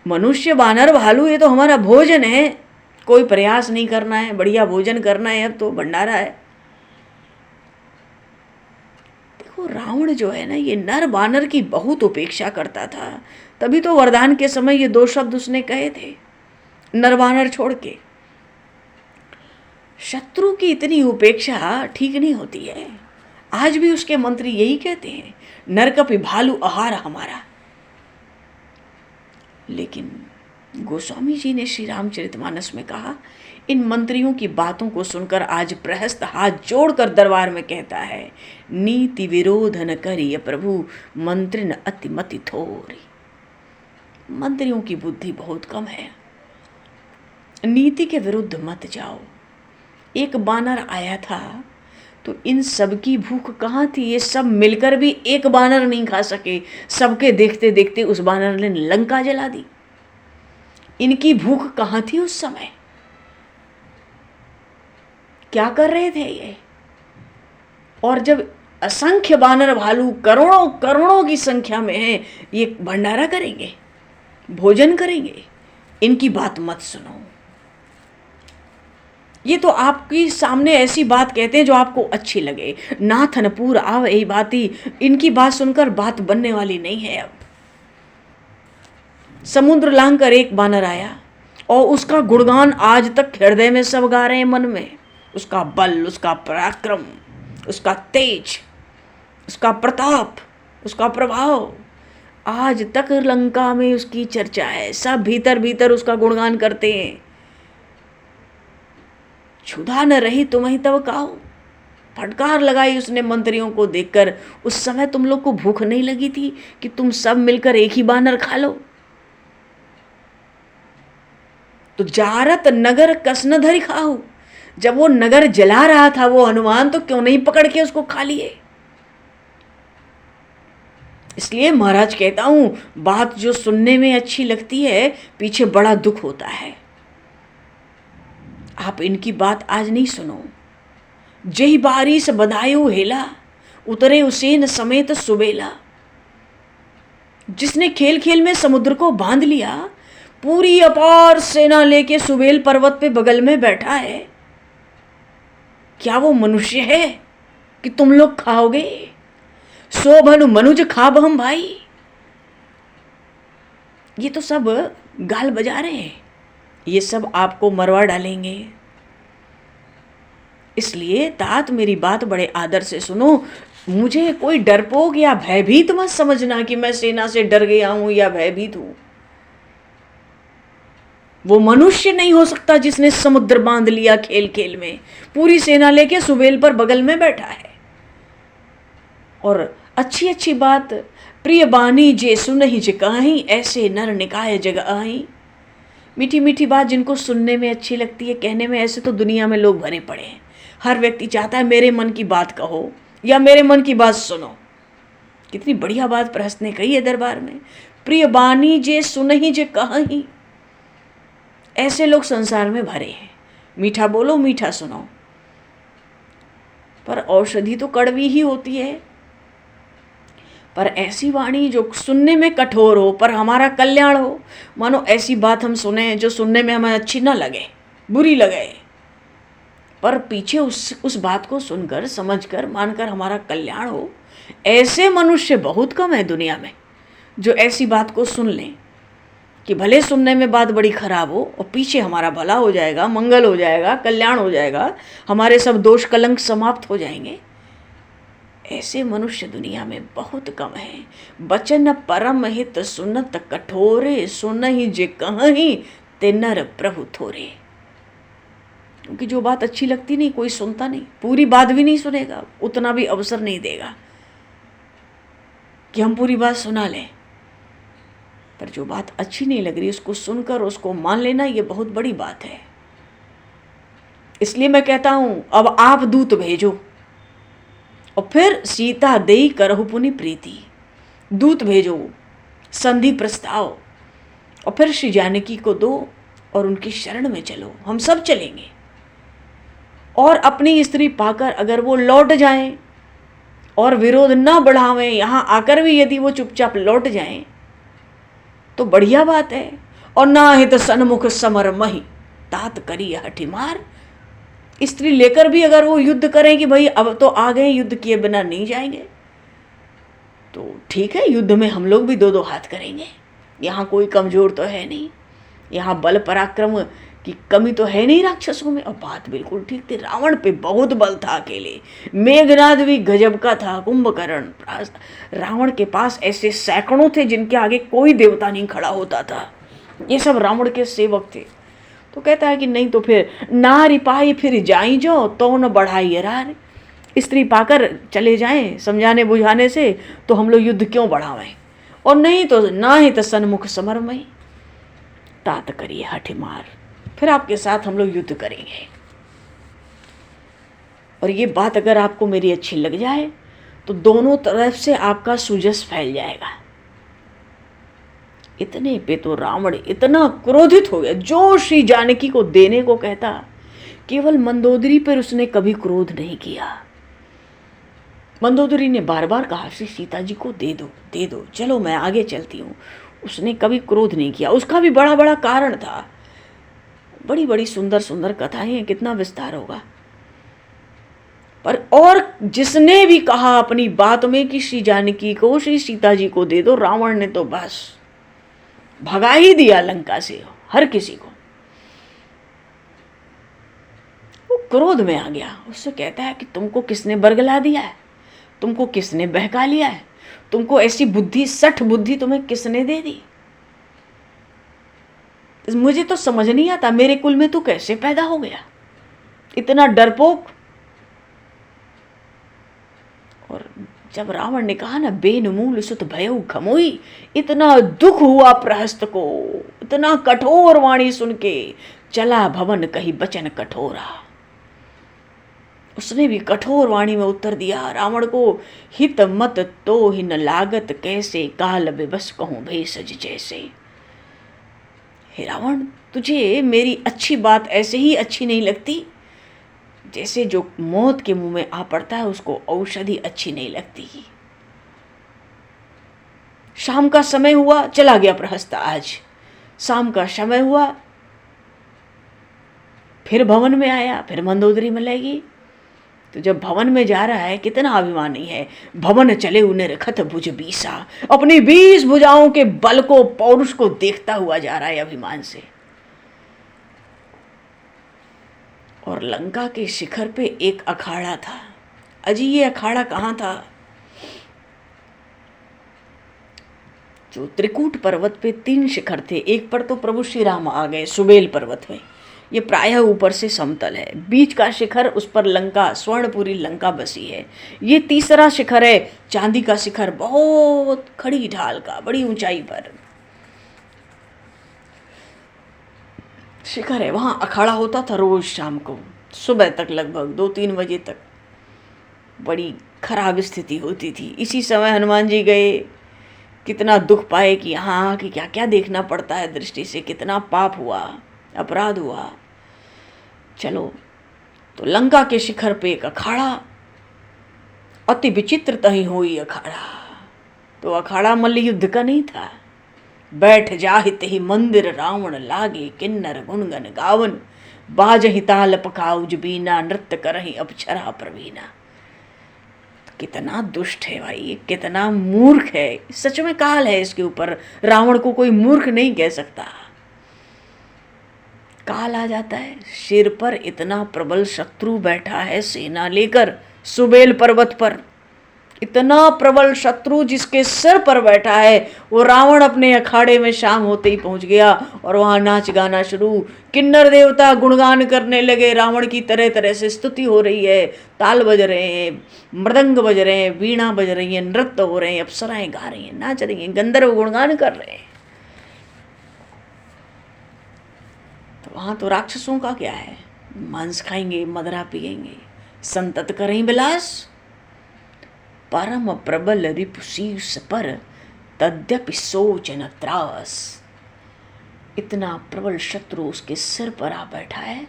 मनुष्य बानर भालू ये तो हमारा भोजन है, कोई प्रयास नहीं करना है, बढ़िया भोजन करना है, अब तो भंडारा है। देखो रावण जो है ना, ये नर बानर की बहुत उपेक्षा करता था, तभी तो वरदान के समय ये 2 शब्द उसने कहे थे, नर बानर छोड़ के। शत्रु की इतनी उपेक्षा ठीक नहीं होती है। आज भी उसके मंत्री यही कहते हैं, नरकपि भालू आहार हमारा। लेकिन गोस्वामी जी ने श्री रामचरितमानस में कहा, इन मंत्रियों की बातों को सुनकर आज प्रहस्त हाथ जोड़कर दरबार में कहता है, नीति विरोध न करिय प्रभु, मंत्रिन अति मति थोरी। मंत्रियों की बुद्धि बहुत कम है, नीति के विरुद्ध मत जाओ। एक बानर आया था तो इन सब की भूख कहाँ थी, ये सब मिलकर भी एक बानर नहीं खा सके, सबके देखते देखते उस बानर ने लंका जला दी। इनकी भूख कहाँ थी उस समय, क्या कर रहे थे ये। और जब असंख्य बानर भालू करोड़ों करोड़ों की संख्या में है, ये भंडारा करेंगे, भोजन करेंगे, इनकी बात मत सुनो। ये तो आपकी सामने ऐसी बात कहते हैं जो आपको अच्छी लगे, नाथनपुर आव यही बाती, इनकी बात सुनकर बात बनने वाली नहीं है। अब समुद्र लांघकर एक बानर आया और उसका गुणगान आज तक हृदय में सब गा रहे हैं, मन में, उसका बल, उसका पराक्रम, उसका तेज, उसका प्रताप, उसका प्रभाव, आज तक लंका में उसकी चर्चा है, सब भीतर भीतर उसका गुणगान करते हैं। क्षुधा न रही तुम्हें तब काओ, फटकार लगाई उसने मंत्रियों को देखकर, उस समय तुम लोग को भूख नहीं लगी थी कि तुम सब मिलकर एक ही बानर खा लो। तो जारत नगर कसन धरि खाओ, जब वो नगर जला रहा था वो हनुमान, तो क्यों नहीं पकड़ के उसको खा लिए। इसलिए महाराज कहता हूं, बात जो सुनने में अच्छी लगती है पीछे बड़ा दुख होता है। आप इनकी बात आज नहीं सुनो। जही बारिश बधायो हेला, उतरे उसेन समेत सुबेला। जिसने खेल खेल में समुद्र को बांध लिया, पूरी अपार सेना लेके सुबेल पर्वत पे बगल में बैठा है, क्या वो मनुष्य है कि तुम लोग खाओगे। सो भनु मनुज खाब हम भाई, ये तो सब गाल बजा रहे हैं, ये सब आपको मरवा डालेंगे। इसलिए तात मेरी बात बड़े आदर से सुनो, मुझे कोई डरपोक या भयभीत मत समझना कि मैं सेना से डर गया हूं या भयभीत हूं। वो मनुष्य नहीं हो सकता जिसने समुद्र बांध लिया खेल खेल में, पूरी सेना लेके सुबेल पर बगल में बैठा है। और अच्छी अच्छी बात प्रिय बानी जे सुनहि जे काहि, ऐसे नर निकाय जग आहि। मीठी मीठी बात जिनको सुनने में अच्छी लगती है, कहने में, ऐसे तो दुनिया में लोग भरे पड़े हैं। हर व्यक्ति चाहता है मेरे मन की बात कहो या मेरे मन की बात सुनो। कितनी बढ़िया बात प्रहस्त ने कही है दरबार में, प्रिय बानी जे सुनहि जे कहीं, ऐसे लोग संसार में भरे हैं। मीठा बोलो मीठा सुनो, पर औषधि तो कड़वी ही होती है। पर ऐसी वाणी जो सुनने में कठोर हो पर हमारा कल्याण हो, मानो ऐसी बात हम सुने जो सुनने में हमें अच्छी ना लगे, बुरी लगे, पर पीछे उस बात को सुनकर समझकर मानकर हमारा कल्याण हो, ऐसे मनुष्य बहुत कम है दुनिया में जो ऐसी बात को सुन लें कि भले सुनने में बात बड़ी खराब हो और पीछे हमारा भला हो जाएगा, मंगल हो जाएगा, कल्याण हो जाएगा, हमारे सब दोष कलंक समाप्त हो जाएंगे। ऐसे मनुष्य दुनिया में बहुत कम हैं। बचन परम हित सुनत कठोरे, सुनहि जे कहीं ते नर प्रभु थोरे। क्योंकि जो बात अच्छी लगती नहीं कोई सुनता नहीं, पूरी बात भी नहीं सुनेगा, उतना भी अवसर नहीं देगा कि हम पूरी बात सुना लें। पर जो बात अच्छी नहीं लग रही उसको सुनकर उसको मान लेना, ये बहुत बड़ी बात है। इसलिए मैं कहता हूं अब आप दूत भेजो। और फिर सीता देई करहु पुनि प्रीति, दूत भेजो, संधि प्रस्ताव, और फिर श्री जानकी को दो और उनकी शरण में चलो। हम सब चलेंगे और अपनी स्त्री पाकर अगर वो लौट जाएं और विरोध न बढ़ावें, यहाँ आकर भी यदि वो चुपचाप लौट जाएं तो बढ़िया बात है। और ना हित सन्मुख समर मही, तात करी हठिमार। स्त्री लेकर भी अगर वो युद्ध करें कि भाई अब तो आ गए, युद्ध किए बिना नहीं जाएंगे, तो ठीक है, युद्ध में हम लोग भी दो दो हाथ करेंगे। यहाँ कोई कमजोर तो है नहीं, यहाँ बल पराक्रम की कमी तो है नहीं राक्षसों में। और बात बिल्कुल ठीक थी, रावण पे बहुत बल था अकेले, मेघनाद भी गजब का था, कुंभकर्ण, रावण के पास ऐसे सैकड़ों थे जिनके आगे कोई देवता नहीं खड़ा होता था। ये सब रावण के सेवक थे। तो कहता है कि नहीं तो फिर ना रिपाई फिर जाई जो, तो न बढ़ाई अरार। स्त्री पाकर चले जाएं समझाने बुझाने से, तो हम लोग युद्ध क्यों बढ़ावें। और नहीं तो ना ही तो सन्मुख समरमय, तात करिए हठिमार, फिर आपके साथ हम लोग युद्ध करेंगे। और ये बात अगर आपको मेरी अच्छी लग जाए तो दोनों तरफ से आपका सुजस फैल जाएगा। इतने पे तो रावण इतना क्रोधित हो गया, जो श्री जानकी को देने को कहता, केवल मंदोदरी पर उसने कभी क्रोध नहीं किया। मंदोदरी ने बार बार कहा श्री सीता जी को दे दो, दे दो, चलो मैं आगे चलती हूँ। उसने कभी क्रोध नहीं किया। उसका भी बड़ा बड़ा कारण था, बड़ी बड़ी सुंदर सुंदर कथाएं हैं, कितना विस्तार होगा। पर और जिसने भी कहा अपनी बात में कि श्री जानकी को श्री सीता जी को दे दो, रावण ने तो बस भगा ही दिया लंका से हर किसी को। वो क्रोध में आ गया। उससे कहता है कि तुमको किसने बरगला दिया है, तुमको किसने बहका लिया है, तुमको ऐसी बुद्धि, सठ बुद्धि तुम्हें किसने दे दी। मुझे तो समझ नहीं आता, मेरे कुल में तू कैसे पैदा हो गया, इतना डरपोक। और जब रावण ने कहा ना बेन मूल सुत भयउ खमोई, इतना दुख हुआ प्रहस्त को, इतना कठोर वाणी सुन के चला भवन कही बचन कठोरा। उसने भी कठोर वाणी में उत्तर दिया रावण को, हित मत तो ही न लागत कैसे, काल बेबस कहूं भेषज जैसे। हे रावण, तुझे मेरी अच्छी बात ऐसे ही अच्छी नहीं लगती जैसे जो मौत के मुंह में आ पड़ता है उसको औषधि अच्छी नहीं लगती। शाम का समय हुआ, चला गया प्रहस्त। आज शाम का समय हुआ, फिर भवन में आया, फिर मंदोदरी में लगी। तो जब भवन में जा रहा है, कितना अभिमानी है। भवन चले उन्हें रखत भुज बीसा, अपनी 20 भुजाओं के बल को, पौरुष को देखता हुआ जा रहा है अभिमान से। और लंका के शिखर पे एक अखाड़ा था। अजी ये अखाड़ा कहाँ था? जो त्रिकूट पर्वत पे 3 शिखर थे, एक पर तो प्रभु श्री राम आ गए सुबेल पर्वत में, ये प्रायः ऊपर से समतल है। बीच का शिखर, उस पर लंका, स्वर्णपुरी लंका बसी है। ये तीसरा शिखर है, चांदी का शिखर, बहुत खड़ी ढाल का, बड़ी ऊंचाई पर शिखर है। वहाँ अखाड़ा होता था रोज शाम को, सुबह तक, लगभग 2-3 बजे तक। बड़ी खराब स्थिति होती थी। इसी समय हनुमान जी गए, कितना दुख पाए कि यहाँ कि क्या क्या देखना पड़ता है दृष्टि से, कितना पाप हुआ, अपराध हुआ। चलो, तो लंका के शिखर पे एक अखाड़ा, अति विचित्र तही हुई अखाड़ा। तो अखाड़ा मल्ल युद्ध का नहीं था। बैठ जाहित ही मंदिर रावण लागे, किन्नर गुणगन गावन, बाजहि ताल पखाउज बीना, नृत्य करहि अप्सरा प्रवीणा। कितना दुष्ट है भाई, कितना मूर्ख है। सच में काल है इसके ऊपर। रावण को कोई मूर्ख नहीं कह सकता। काल आ जाता है। सिर पर इतना प्रबल शत्रु बैठा है सेना लेकर, सुबेल पर्वत पर इतना प्रबल शत्रु जिसके सिर पर बैठा है, वो रावण अपने अखाड़े में शाम होते ही पहुंच गया और वहां नाच गाना शुरू। किन्नर देवता गुणगान करने लगे, रावण की तरह तरह से स्तुति हो रही है, ताल बज रहे हैं, मृदंग बज रहे हैं, वीणा बज रही है, नृत्य हो रहे हैं, अप्सराएं गा रही हैं, नाच रही हैं, गंधर्व गुणगान कर रहे हैं। तो वहां तो राक्षसों का क्या है, मांस खाएंगे, मदरा पिएंगे, संतत करें विलास। परम प्रबल रिपु शीर्ष पर तद्यपि सोच न त्रास। इतना प्रबल शत्रु उसके सिर पर आ बैठा है,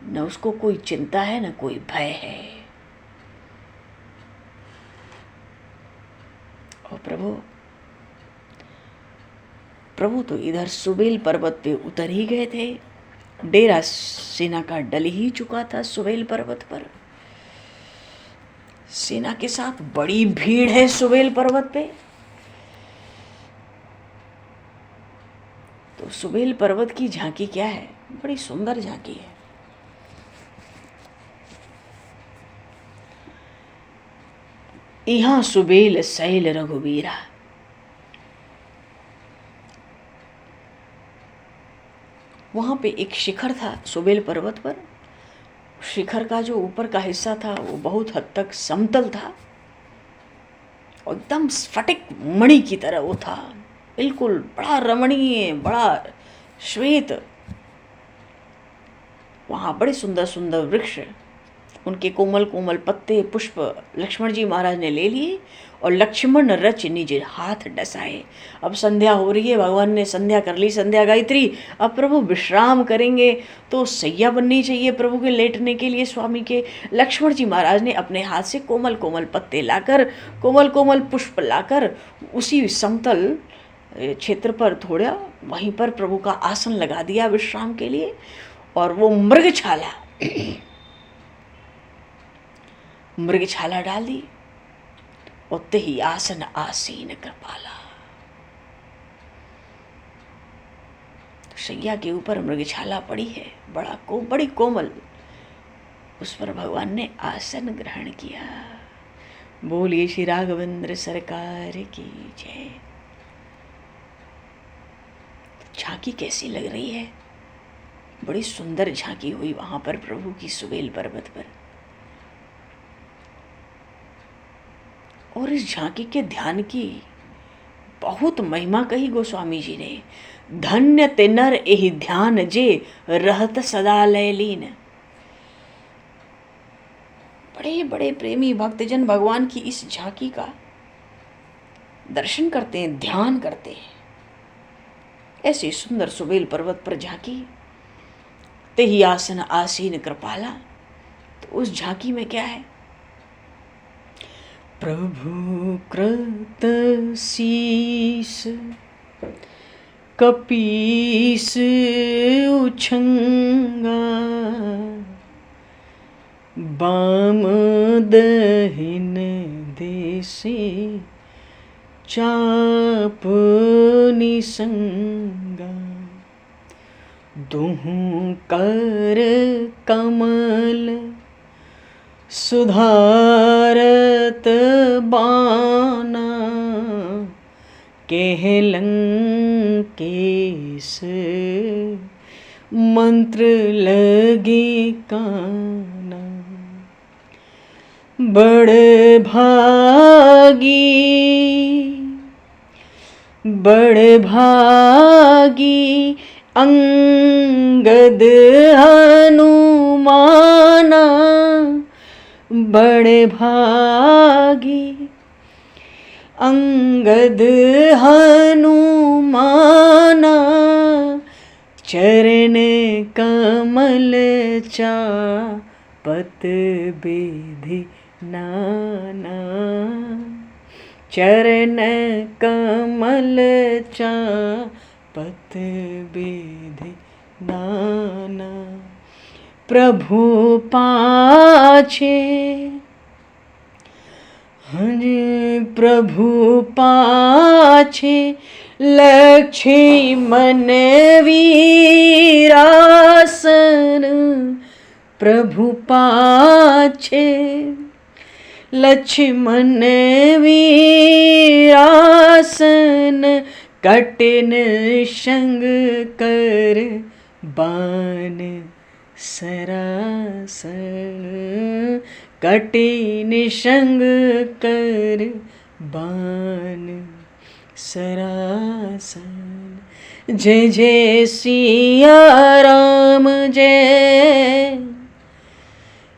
न उसको कोई चिंता है न कोई भय है। और प्रभु तो इधर सुबेल पर्वत पे उतर ही गए थे। डेरा सेना का डल ही चुका था सुबेल पर्वत पर। सेना के साथ बड़ी भीड़ है सुबेल पर्वत पे। तो सुबेल पर्वत की झांकी क्या है, बड़ी सुंदर झांकी है। यहाँ सुबेल शैल रघुवीरा। वहां पे एक शिखर था सुबेल पर्वत पर। शिखर का जो ऊपर का हिस्सा था वो बहुत हद तक समतल था, एकदम स्फटिक मणि की तरह वो था, बिल्कुल बड़ा रमणीय, बड़ा श्वेत। वहाँ बड़े सुंदर सुंदर वृक्ष, उनके कोमल कोमल पत्ते पुष्प लक्ष्मण जी महाराज ने ले लिए और लक्ष्मण रच निज हाथ डसाए। अब संध्या हो रही है, भगवान ने संध्या कर ली, संध्या गायत्री। अब प्रभु विश्राम करेंगे तो सैया बननी चाहिए प्रभु के लेटने के लिए स्वामी के। लक्ष्मण जी महाराज ने अपने हाथ से कोमल कोमल पत्ते लाकर, कोमल कोमल पुष्प लाकर उसी समतल क्षेत्र पर थोड़ा वहीं पर प्रभु का आसन लगा दिया विश्राम के लिए। और वो मृगछाला डाल दी। उतने ही आसन आसीन कृपाला। तो शैया के ऊपर मृगछाला पड़ी है, बड़ी कोमल। उस पर भगवान ने आसन ग्रहण किया। बोलिए श्री राघवेंद्र सरकार की जय। झांकी कैसी लग रही है, बड़ी सुंदर झांकी हुई वहां पर प्रभु की सुबेल पर्वत पर। और इस झांकी के ध्यान की बहुत महिमा कही गोस्वामी जी ने। धन्य ते नर एहि ध्यान जे रहत सदा लय लीन। बड़े बड़े प्रेमी भक्तजन भगवान की इस झांकी का दर्शन करते हैं, ध्यान करते हैं। ऐसी सुंदर सुबेल पर्वत पर झांकी, तेहि आसन आसीन कृपाला। तो उस झांकी में क्या है, प्रभु कृत शीस कपीस उछंगा, बाम दहिन देसे चाप निसंगा। दुहु कर कमल सुधारत बाना, कहलंकेश मंत्र लगे काना। बड़ भागी अंगद हनुमाना। बड़े भागी अंगद हनुमाना चरण कमल चापत विधि नाना। चरण कमल चापत विधि नाना। प्रभु पाछे प्रभु पाछे लक्ष्मण वीरासन। प्रभु पाछे लक्ष्मण वीरासन। कटिन संग कर बान सरासन। कटिन संग कर बान सरासन। जय जय सिया राम जय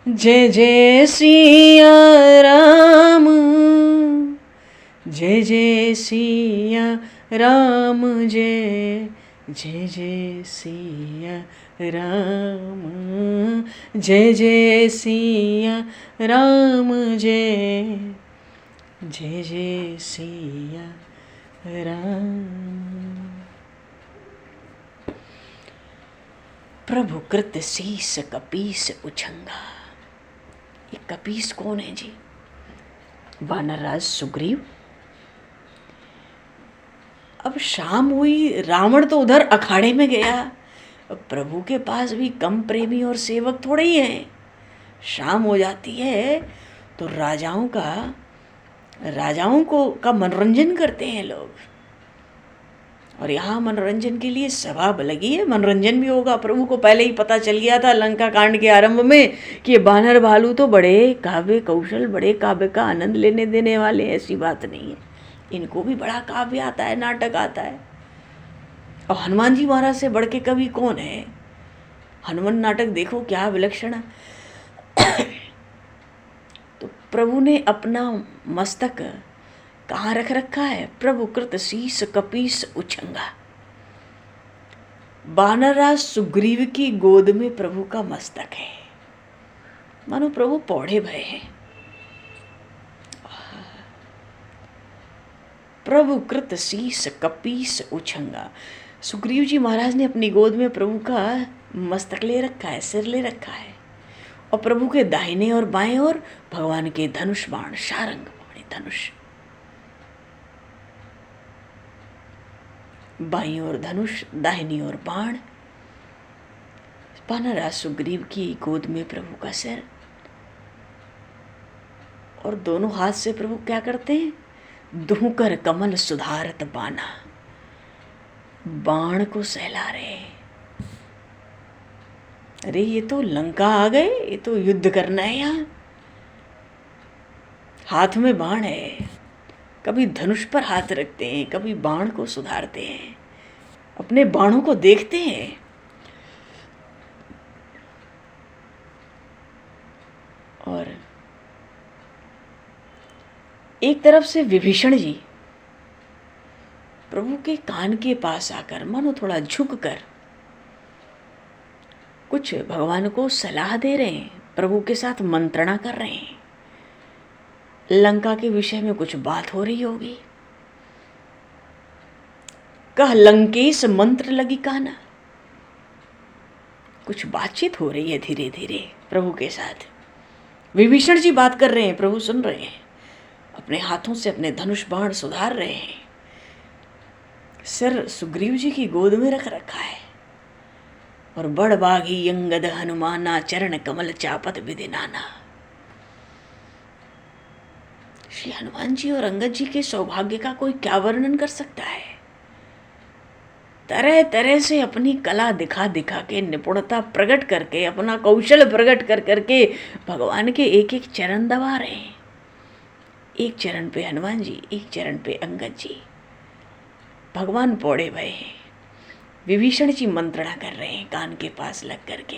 जय जय सिया राम। जय जय सिया राम जय जय जय सिया राम। जय जय सिया राम जय जय जय सिया राम। प्रभु कृत शीस कपीस उछंगा। ये कपीस कौन है जी? वानरराज सुग्रीव। अब शाम हुई, रावण तो उधर अखाड़े में गया। अब प्रभु के पास भी कम प्रेमी और सेवक थोड़े ही हैं। शाम हो जाती है तो राजाओं का मनोरंजन करते हैं लोग। और यहाँ मनोरंजन के लिए सभा लगी है, मनोरंजन भी होगा। प्रभु को पहले ही पता चल गया था लंका कांड के आरंभ में कि ये बानर भालू तो बड़े काव्य कौशल, बड़े काव्य का आनंद लेने देने वाले। ऐसी बात नहीं है, इनको भी बड़ा काव्य आता है, नाटक आता है। और हनुमान जी महाराज से बढ़ के कवि कौन है? हनुमान नाटक देखो क्या विलक्षण है। तो प्रभु ने अपना मस्तक कहाँ रख रखा है? प्रभु कृत शीस कपीस उछंगा। वानरराज सुग्रीव की गोद में प्रभु का मस्तक है, मानो प्रभु पौड़े भये हैं। प्रभु कृत शीस कपीस उछंगा। सुग्रीव जी महाराज ने अपनी गोद में प्रभु का मस्तक ले रखा है, सिर ले रखा है। और प्रभु के दाहिने और बाएं ओर भगवान के धनुष बाण, शारंग धनुष। बाईं ओर धनुष, दाहिनी ओर बाण। वानरराज सुग्रीव की गोद में प्रभु का सिर। और दोनों हाथ से प्रभु क्या करते हैं? दूकर कमल सुधारत बाना। बाण को सहला रहे। अरे ये तो लंका आ गए, ये तो युद्ध करना है। यहाँ हाथ में बाण है, कभी धनुष पर हाथ रखते हैं, कभी बाण को सुधारते हैं, अपने बाणों को देखते हैं। और एक तरफ से विभीषण जी प्रभु के कान के पास आकर मानो थोड़ा झुककर कुछ भगवान को सलाह दे रहे हैं, प्रभु के साथ मंत्रणा कर रहे हैं। लंका के विषय में कुछ बात हो रही होगी। कह लंकेश मंत्र लगी काना। कुछ बातचीत हो रही है धीरे धीरे प्रभु के साथ। विभीषण जी बात कर रहे हैं, प्रभु सुन रहे हैं, अपने हाथों से अपने धनुष बाण सुधार रहे हैं। सिर सुग्रीव जी की गोद में रख रखा है। और बड़ बागी अंगद हनुमाना चरण कमल चापत विधि नाना। श्री हनुमान जी और अंगद जी के सौभाग्य का कोई क्या वर्णन कर सकता है। तरह तरह से अपनी कला दिखा दिखा के, निपुणता प्रकट करके, अपना कौशल प्रकट कर करके भगवान के एक एक चरण दबा रहे हैं। एक चरण पे हनुमान जी, एक चरण पे अंगद जी। भगवान पौड़े भये हैं। विभीषण जी मंत्रणा कर रहे हैं कान के पास लग करके।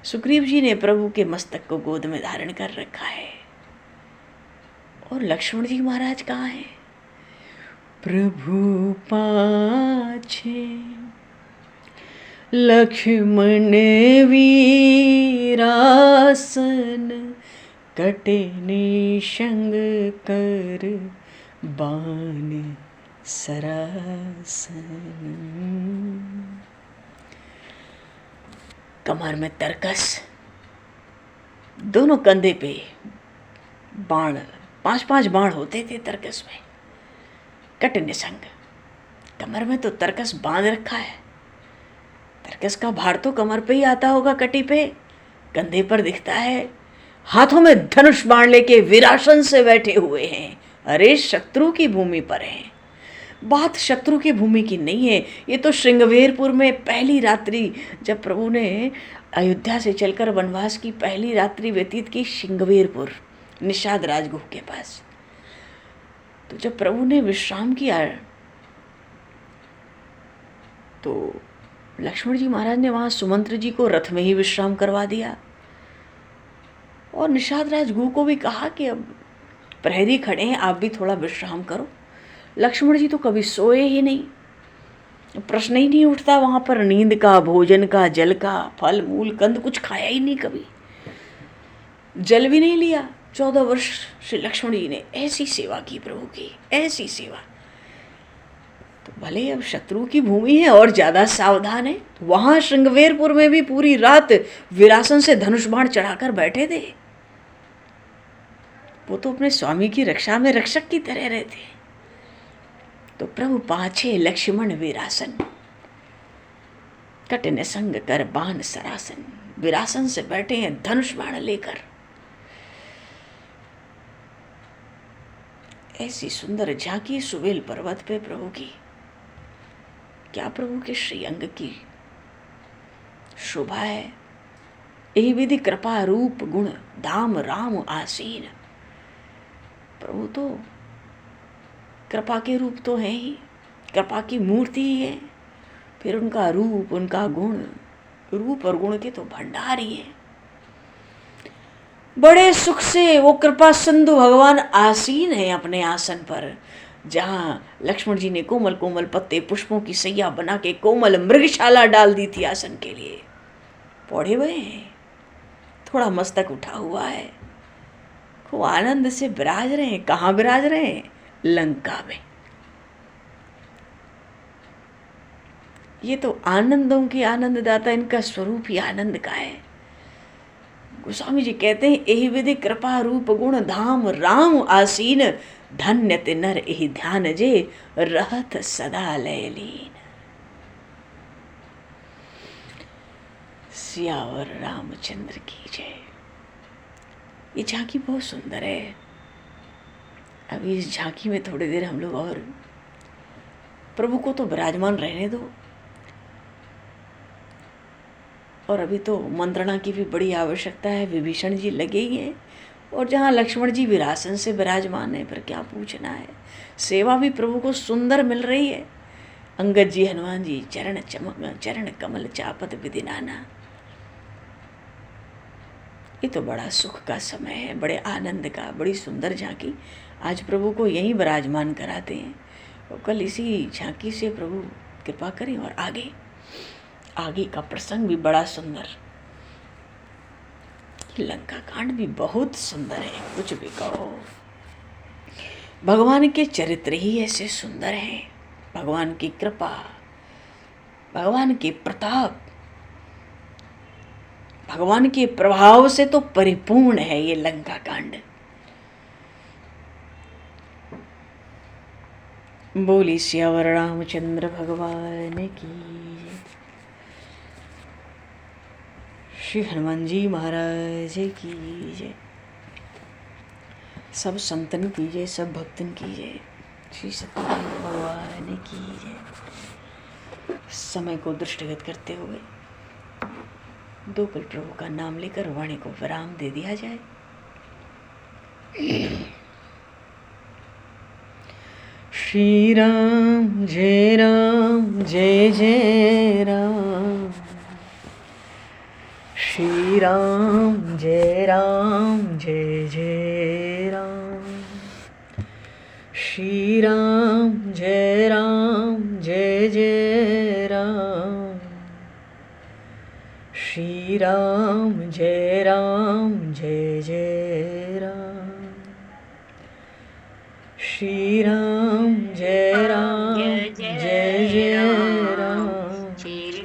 सुग्रीव जी ने प्रभु के मस्तक को गोद में धारण कर रखा है। और लक्ष्मण जी महाराज कहाँ हैं? प्रभु पाछे लक्ष्मण वीरासन, कटे निशंग कर बाण सरासन। कमर में तरकस, दोनों कंधे पे बाण, 5-5 बाण होते थे तरकस में। कट निसंग, कमर में तो तरकस बांध रखा है। तरकस का भार तो कमर पे ही आता होगा, कटी पे, कंधे पर दिखता है। हाथों में धनुष बाण लेके वीरासन से बैठे हुए हैं। अरे शत्रु की भूमि पर हैं। बात शत्रु की भूमि की नहीं है, ये तो श्रृंगवेरपुर में पहली रात्रि, जब प्रभु ने अयोध्या से चलकर वनवास की पहली रात्रि व्यतीत की श्रृंगवेरपुर निषाद राजगुह के पास, तो जब प्रभु ने विश्राम किया तो लक्ष्मण जी महाराज ने वहां सुमंत्र जी को रथ में ही विश्राम करवा दिया और निषाद राजगुह को भी कहा कि अब प्रहरी खड़े हैं, आप भी थोड़ा विश्राम करो। लक्ष्मण जी तो कभी सोए ही नहीं, प्रश्न ही नहीं उठता वहां पर नींद का, भोजन का, जल का, फल मूल कंद कुछ खाया ही नहीं, कभी जल भी नहीं लिया। 14 वर्ष श्री लक्ष्मण जी ने ऐसी सेवा की प्रभु की, ऐसी सेवा। तो भले अब शत्रु की भूमि है और ज्यादा सावधान है, वहां श्रृंगवेरपुर में भी पूरी रात वीरासन से धनुष बाण चढ़ाकर बैठे थे। वो तो अपने स्वामी की रक्षा में रक्षक की तरह रहते। तो प्रभु पाछे लक्ष्मण वीरासन, कट निसंग कर बाण सरासन, वीरासन से बैठे हैं धनुष बाण लेकर। ऐसी सुंदर झांकी सुबेल पर्वत पे प्रभु की, क्या प्रभु के श्रीअंग की शोभा है। यही विधि कृपा रूप गुण धाम राम आसीन। प्रभु तो कृपा के रूप तो है ही, कृपा की मूर्ति ही है, फिर उनका रूप, उनका गुण, रूप और गुण के तो भंडार ही है। बड़े सुख से वो कृपा सिंधु भगवान आसीन है अपने आसन पर, जहाँ लक्ष्मण जी ने कोमल कोमल पत्ते पुष्पों की सैया बना के कोमल मृगशाला डाल दी थी आसन के लिए। पौड़े हुए हैं, थोड़ा मस्तक उठा हुआ है, खूब आनंद से विराज रहे हैं। कहाँ विराज रहे हैं? लंका में। ये तो आनंदों की आनंददाता, इनका स्वरूप ही आनंद का है। गोस्वामी जी कहते हैं, यही विधि कृपा रूप गुण धाम राम आसीन, धन्य ते नर यही ध्यान जे रहत सदा लय लीन। सियावर रामचंद्र की जय। ये झांकी बहुत सुंदर है। अभी इस झांकी में थोड़ी देर हम लोग और प्रभु को तो विराजमान रहने दो, और अभी तो मंत्रणा की भी बड़ी आवश्यकता है। विभीषण जी लगे ही हैं, और जहाँ लक्ष्मण जी विरासन से विराजमान है, पर क्या पूछना है। सेवा भी प्रभु को सुंदर मिल रही है। अंगद जी, हनुमान जी, चरण चमक चरण कमल चापत विधि नाना। ये तो बड़ा सुख का समय है, बड़े आनंद का, बड़ी सुंदर झांकी। आज प्रभु को यहीं विराजमान कराते हैं, और कल इसी झांकी से प्रभु कृपा करें। और आगे का प्रसंग भी बड़ा सुंदर। लंका कांड भी बहुत सुंदर है, कुछ भी कहो। भगवान के चरित्र ही ऐसे सुंदर हैं, भगवान की कृपा, भगवान के प्रताप, भगवान के प्रभाव से तो परिपूर्ण है ये लंका कांड। बोली सियावर रामचंद्र भगवान की, श्री हनुमान जी महाराज की जय। सब संतन की जय, सब भक्तन की जय, श्री सत्यनारायण भगवान की जय। समय को दृष्टिगत करते हुए दो पल प्रभु का नाम लेकर वाणी को विराम दे दिया जाए। श्री राम जय जय राम, श्री राम जय जय राम। श्री राम जय जय राम, श्री राम जय जय राम, श्री राम जय जय राम, श्री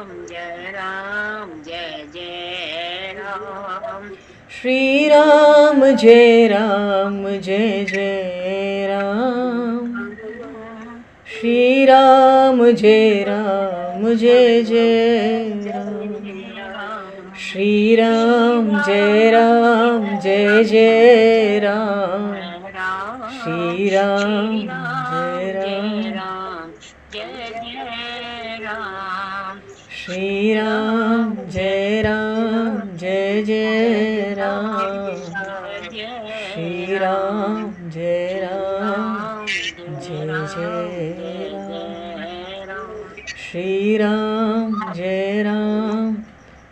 राम जय जय राम, श्री राम जय जय राम, श्री राम जय जय राम, श्री राम जय जय राम, श्री राम जय जय राम, श्री राम जय जय राम, श्री राम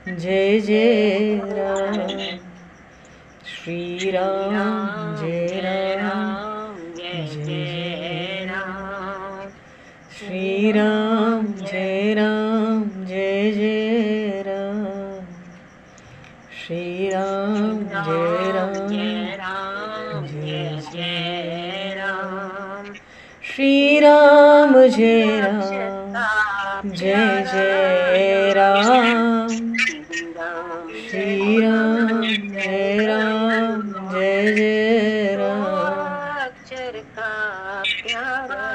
जय जय राम, श्री राम जय जय राम, श्री राम जय जय राम, श्री राम जय जय राम, श्री राम जय जय राम, श्री राम जय जय राम, श्री राम जय जय राम, अक्षर का प्यारा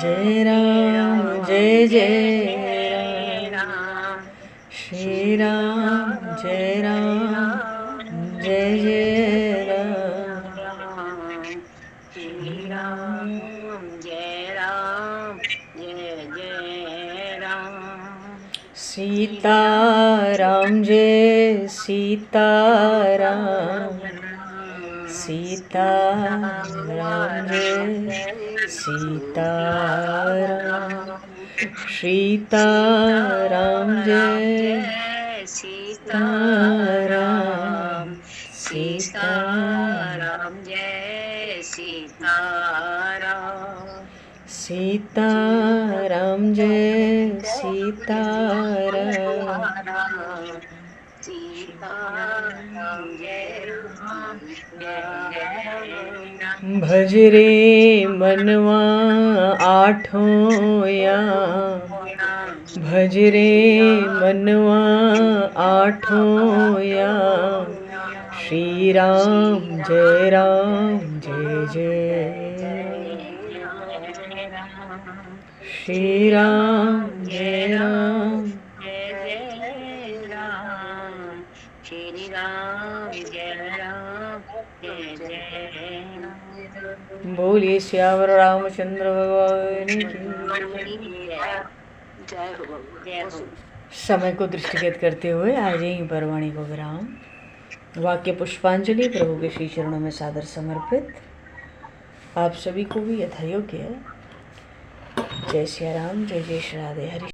जय राम जय राम, श्री राम जय जय राम, श्री राम जय जय राम, सीताराम जय सीताराम, सीताराम जय सीताराम, सीताराम जय सीताराम, सीताराम जय सीताराम, सीताराम जय सीताराम, भज रे मनवा आठों याम, भज रे मनवा आठों याम, श्री राम जय जय, श्री राम जय श्री राम जय जय, बोलिए श्यावर रामचंद्र भगवान की जय हो। समय को दृष्टिगत करते हुए आज यहीं पर वाणी को विराम। वाक्य पुष्पांजलि प्रभु के श्री चरणों में सादर समर्पित। आप सभी को भी यथायोग्य जय सिया राम, जय जय श्री राधे हरि।